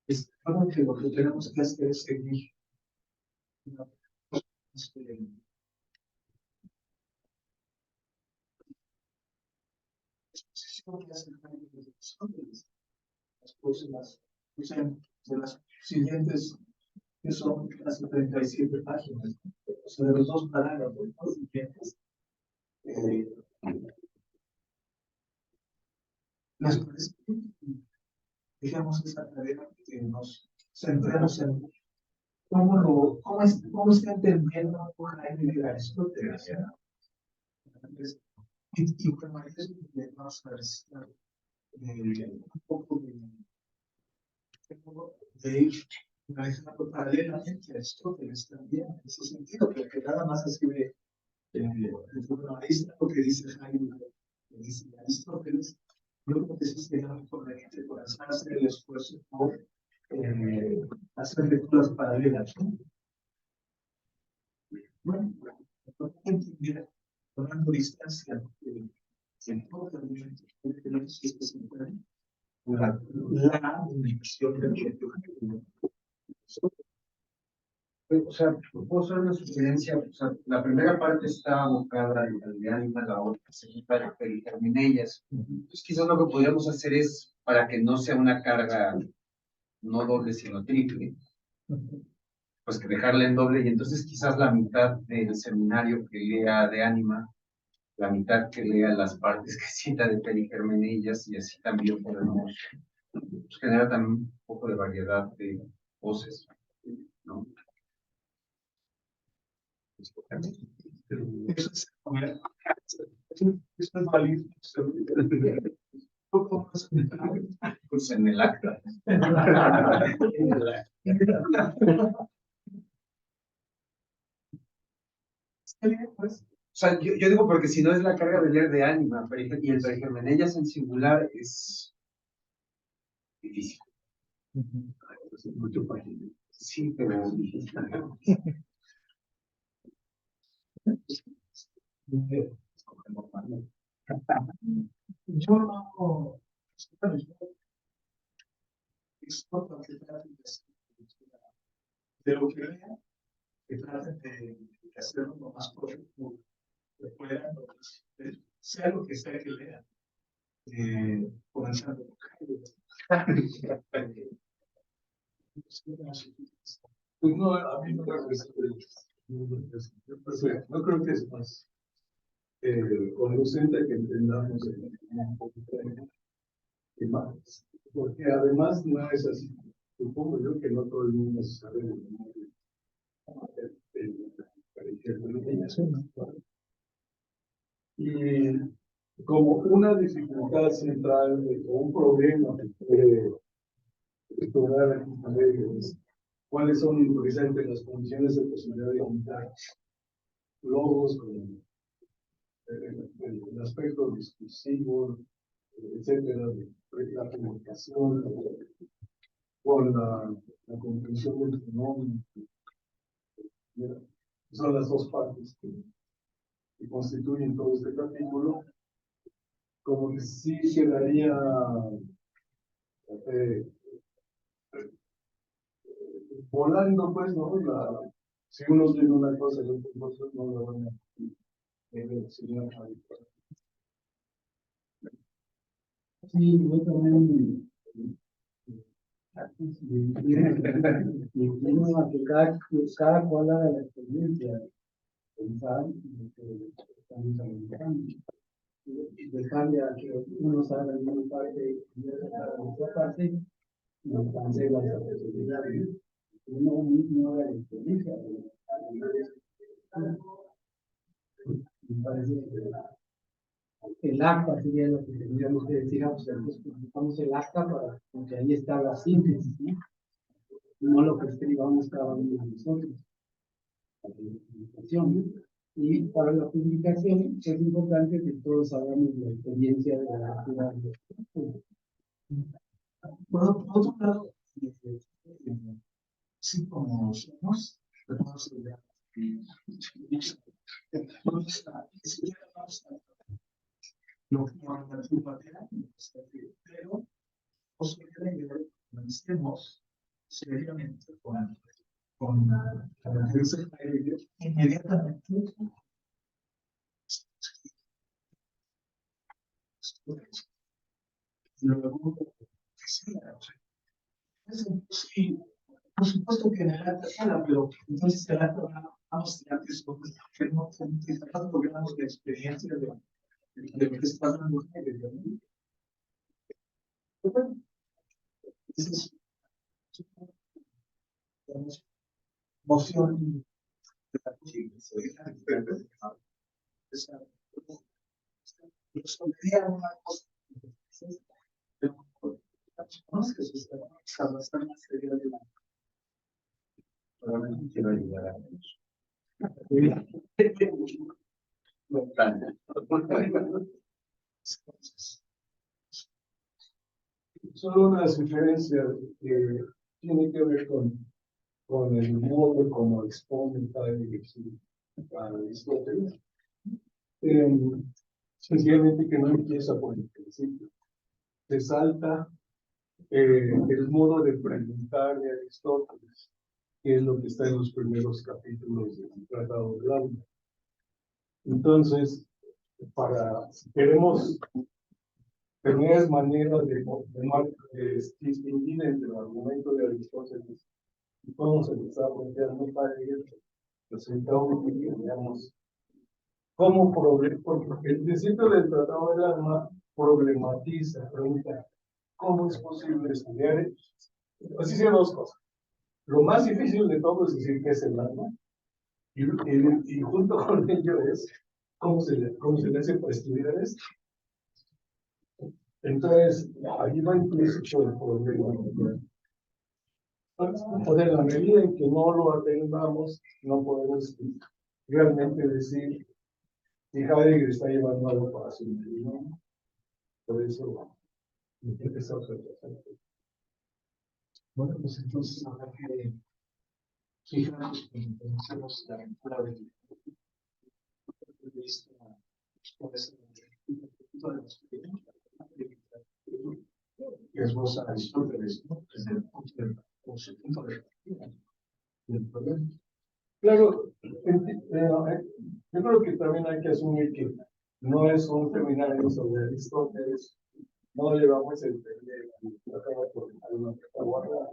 B: Es algo que lo que tenemos que hacer es seguir una exposición que hace las próximas, o sea, de las siguientes, que son casi 37 páginas, o sea, de los dos parágrafos más siguientes. ¿Les parece bien? Digamos esa tarea que nos centremos en cómo está entendiendo Jaime de Aristóteles. Y bueno, ahí es donde vamos a necesitar un poco de ir manejando paralelamente a Aristóteles también, en ese sentido, porque nada más escribe, bueno, ahí está lo que dice Jaime, que dice Aristóteles. Yo creo que sí sería muy conveniente comenzar a hacer el esfuerzo por hacer lecturas paralelas, ¿no? Bueno, tomando distancia en todo el movimiento, porque no sé si se puede, la dimensión del objeto.
G: O sea, puedo hacer una sugerencia. O sea, la primera parte está abocada al de ánima, la otra se para Perigerminellas. Entonces, quizás lo que podríamos hacer es, para que no sea una carga no doble, sino triple, pues que dejarla en doble, y entonces quizás la mitad del seminario que lea de ánima, la mitad que lea las partes que cita de Perigerminellas, y así también podemos generar también un poco de variedad de voces, ¿no?
B: Eso es válido.
G: Pues en el acta.
B: Pues,
G: O sea, yo digo porque si no es la carga de leer de ánima, y el Perigerminellas en singular es difícil. Sí, pero es difícil.
B: yo no. Esto lo que traten de lo que vean, que traten de hacerlo lo más profundo que puedan, sea lo que sea que lean. Comenzando con pues no, a mí no me parece. No creo que es más conducente que entendamos un poquito de más. Porque además no es así. Supongo yo que no todo el mundo sabe de y como una dificultad central o un problema que puede explorar aquí también es cuáles son precisamente las condiciones de posibilidad de juntar logos con el aspecto discursivo, etcétera, de la comunicación, con la comprensión del fenómeno. Son las dos partes que constituyen todo este capítulo. Como que sí quedaría volando, pues, ¿no? Si unos ven una cosa y otros no la van a sería habitual.
C: Sí, yo también entiendo a que cada cual haga la experiencia. pensar lo que estamos analizando. Y dejarle a que unos hagan una parte y otros hagan otra parte, nos cancela esa posibilidad. Uno mismo haga la experiencia. Me parece que el acta sería lo que tendríamos que decir, pues entonces publicamos el acta para, porque ahí está la síntesis, ¿no? No lo que escribamos cada uno de nosotros. La publicación, ¿no? Y para la publicación es importante que todos hagamos la experiencia de la lectura.
B: Por otro lado, sí, como somos, tenemos idea. Lo que la materia, pero comencemos seriamente con la referencia inmediatamente. Luego, sí, por supuesto que en el acta queda, pero entonces el acta vamos a antes que no logramos la experiencia de lo que está dando. Moción de la una cosa, no que se está bastante seria de la. Realmente quiero ayudar a ellos.
H: Solo una sugerencia que tiene que ver con el modo como expone Aristóteles. Sencillamente que no empieza por el principio. Se salta el modo de preguntar de Aristóteles, que es lo que está en los primeros capítulos del Tratado del Alma. Entonces, si queremos tener manera de distinguir entre el argumento de Aristóteles y cómo se les está planteando para ellos, resultado que digamos, cómo porque el principio del Tratado del Alma problematiza, pregunta, ¿cómo es posible estudiar esto? Así son dos cosas. Lo más difícil de todo es decir qué es el alma, y junto con ello es cómo se le hace para estudiar esto. Entonces, ahí va implícito el problema. En la medida en que no lo atendamos, no podemos realmente decir si Heidegger está llevando algo para su vida, ¿no? Por eso, esa observación. Bueno, pues entonces habrá que fijarnos en conocemos la lectura del punto de vista que esboza Aristóteles, ¿no? Desde el punto de partida del problema. Claro, yo creo que también hay que asumir que no es un seminario sobre Aristóteles, no le vamos a entender acá por alguna guarda.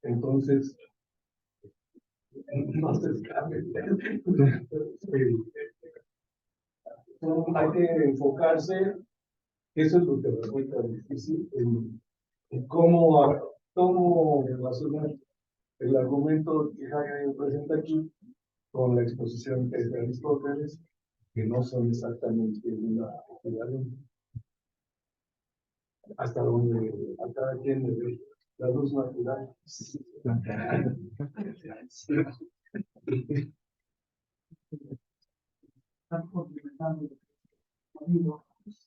H: Entonces, no se escape. Hay que enfocarse, eso es lo que resulta difícil, en cómo relacionar el argumento que Heidegger presenta aquí con la exposición que es de Aristóteles, que no son exactamente una equivalente. Hasta donde a cada quien le ve la luz natural.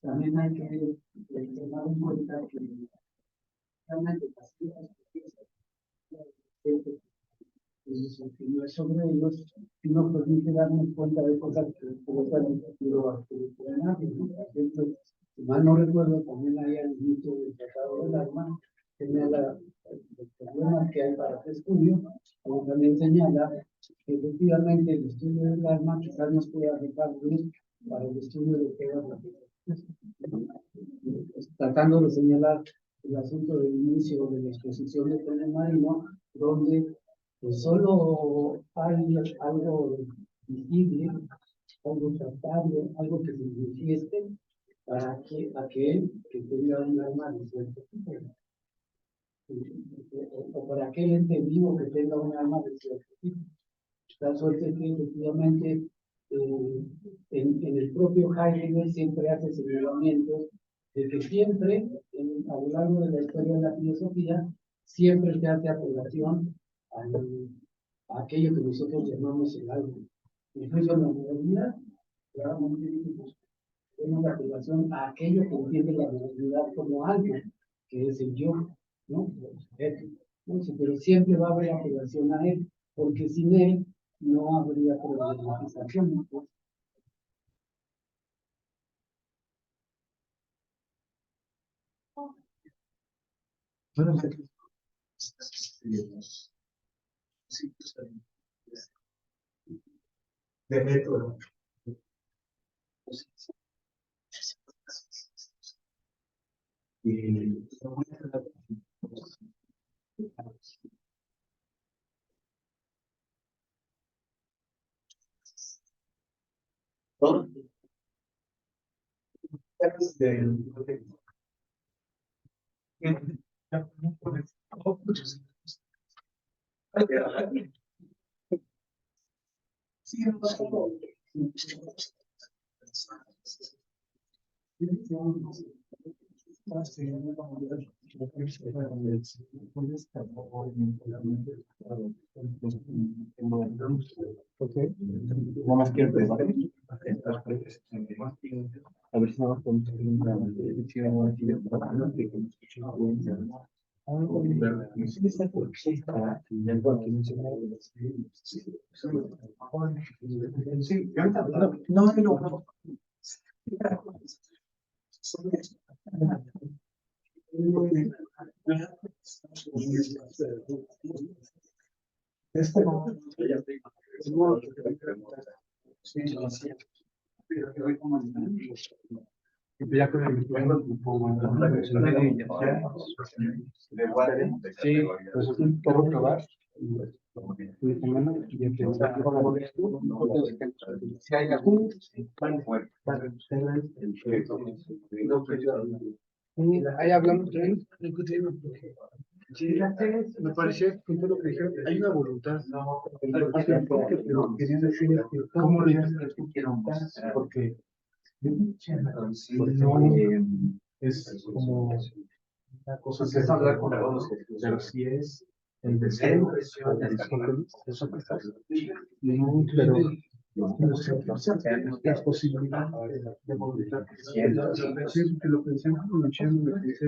C: También hay que tomar en cuenta que realmente no es sobre ellos, no permite darnos cuenta de cosas que están en el futuro plenario. Por ejemplo, si mal no recuerdo, también hay al inicio del Tratado del Alma, señala los problemas que hay para este estudio, como también señala que efectivamente el estudio del alma quizás nos pueda dejar luz para el estudio de todas las cosas. Tratando de señalar el asunto del inicio de la exposición de Pene Marino, donde pues solo hay algo visible, algo tratable, algo que se manifieste para que aquel que tenga un arma de cierto tipo, o para aquel ente vivo que tenga un arma de cierto tipo. La suerte que efectivamente en el propio Heidegger siempre hace señalamientos de que siempre, a lo largo de la historia de la filosofía, siempre se hace apelación a aquello que nosotros llamamos el algo. Incluso en la modernidad, claramente tenemos la apelación a aquello que entiende la modernidad como algo, que es el yo, ¿no? El sujeto, ¿no? Sí, pero siempre va a haber apelación a él, porque sin él no habría problematización, ¿no?
B: Bueno, de método. Y todo nada más quiero preguntar. A ver si no podemos hacer una edición aquí de trabajo que nos escuchen bien. Sí, no, no. Este momento ya tengo sí, sí. Ya con el bueno, sí, pues quiero probar. Si hay algún, ahí hablamos de él, sí, me pareció con todo lo que dijeron, hay una voluntad, pero lo que quería decir es que cómo lo quiero porque no es como una cosa que es hablar con todos, pero si es el deseo de eso que estás, no, pero no sé, las posibilidades de voluntad. Sí, que lo pensé como Luciano, lo pensé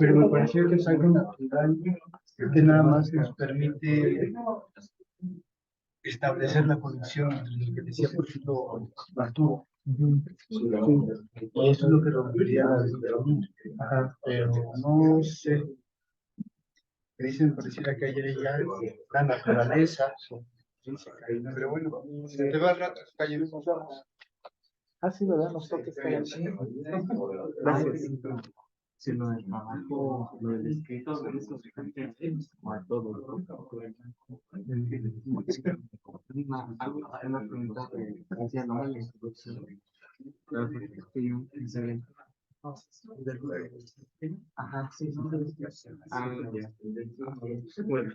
B: pero me pareció que es algo natural que nada más nos permite establecer la conexión entre lo que decía por ejemplo Arturo. Y eso es lo que rompería la descripción. Ajá, pero no sé. Me dicen pareciera que hay ya la naturaleza. Pero bueno, se te va el rato, calle, nos vamos. Ah, sí, ¿verdad? Nos toca estar así. Gracias. Si lo del trabajo, lo del escrito, eso se cambia a todo, ¿no? Una pregunta de hacia la introducción. Claro, porque estoy en ese ajá, sí, sí. Ah, ya. Bueno,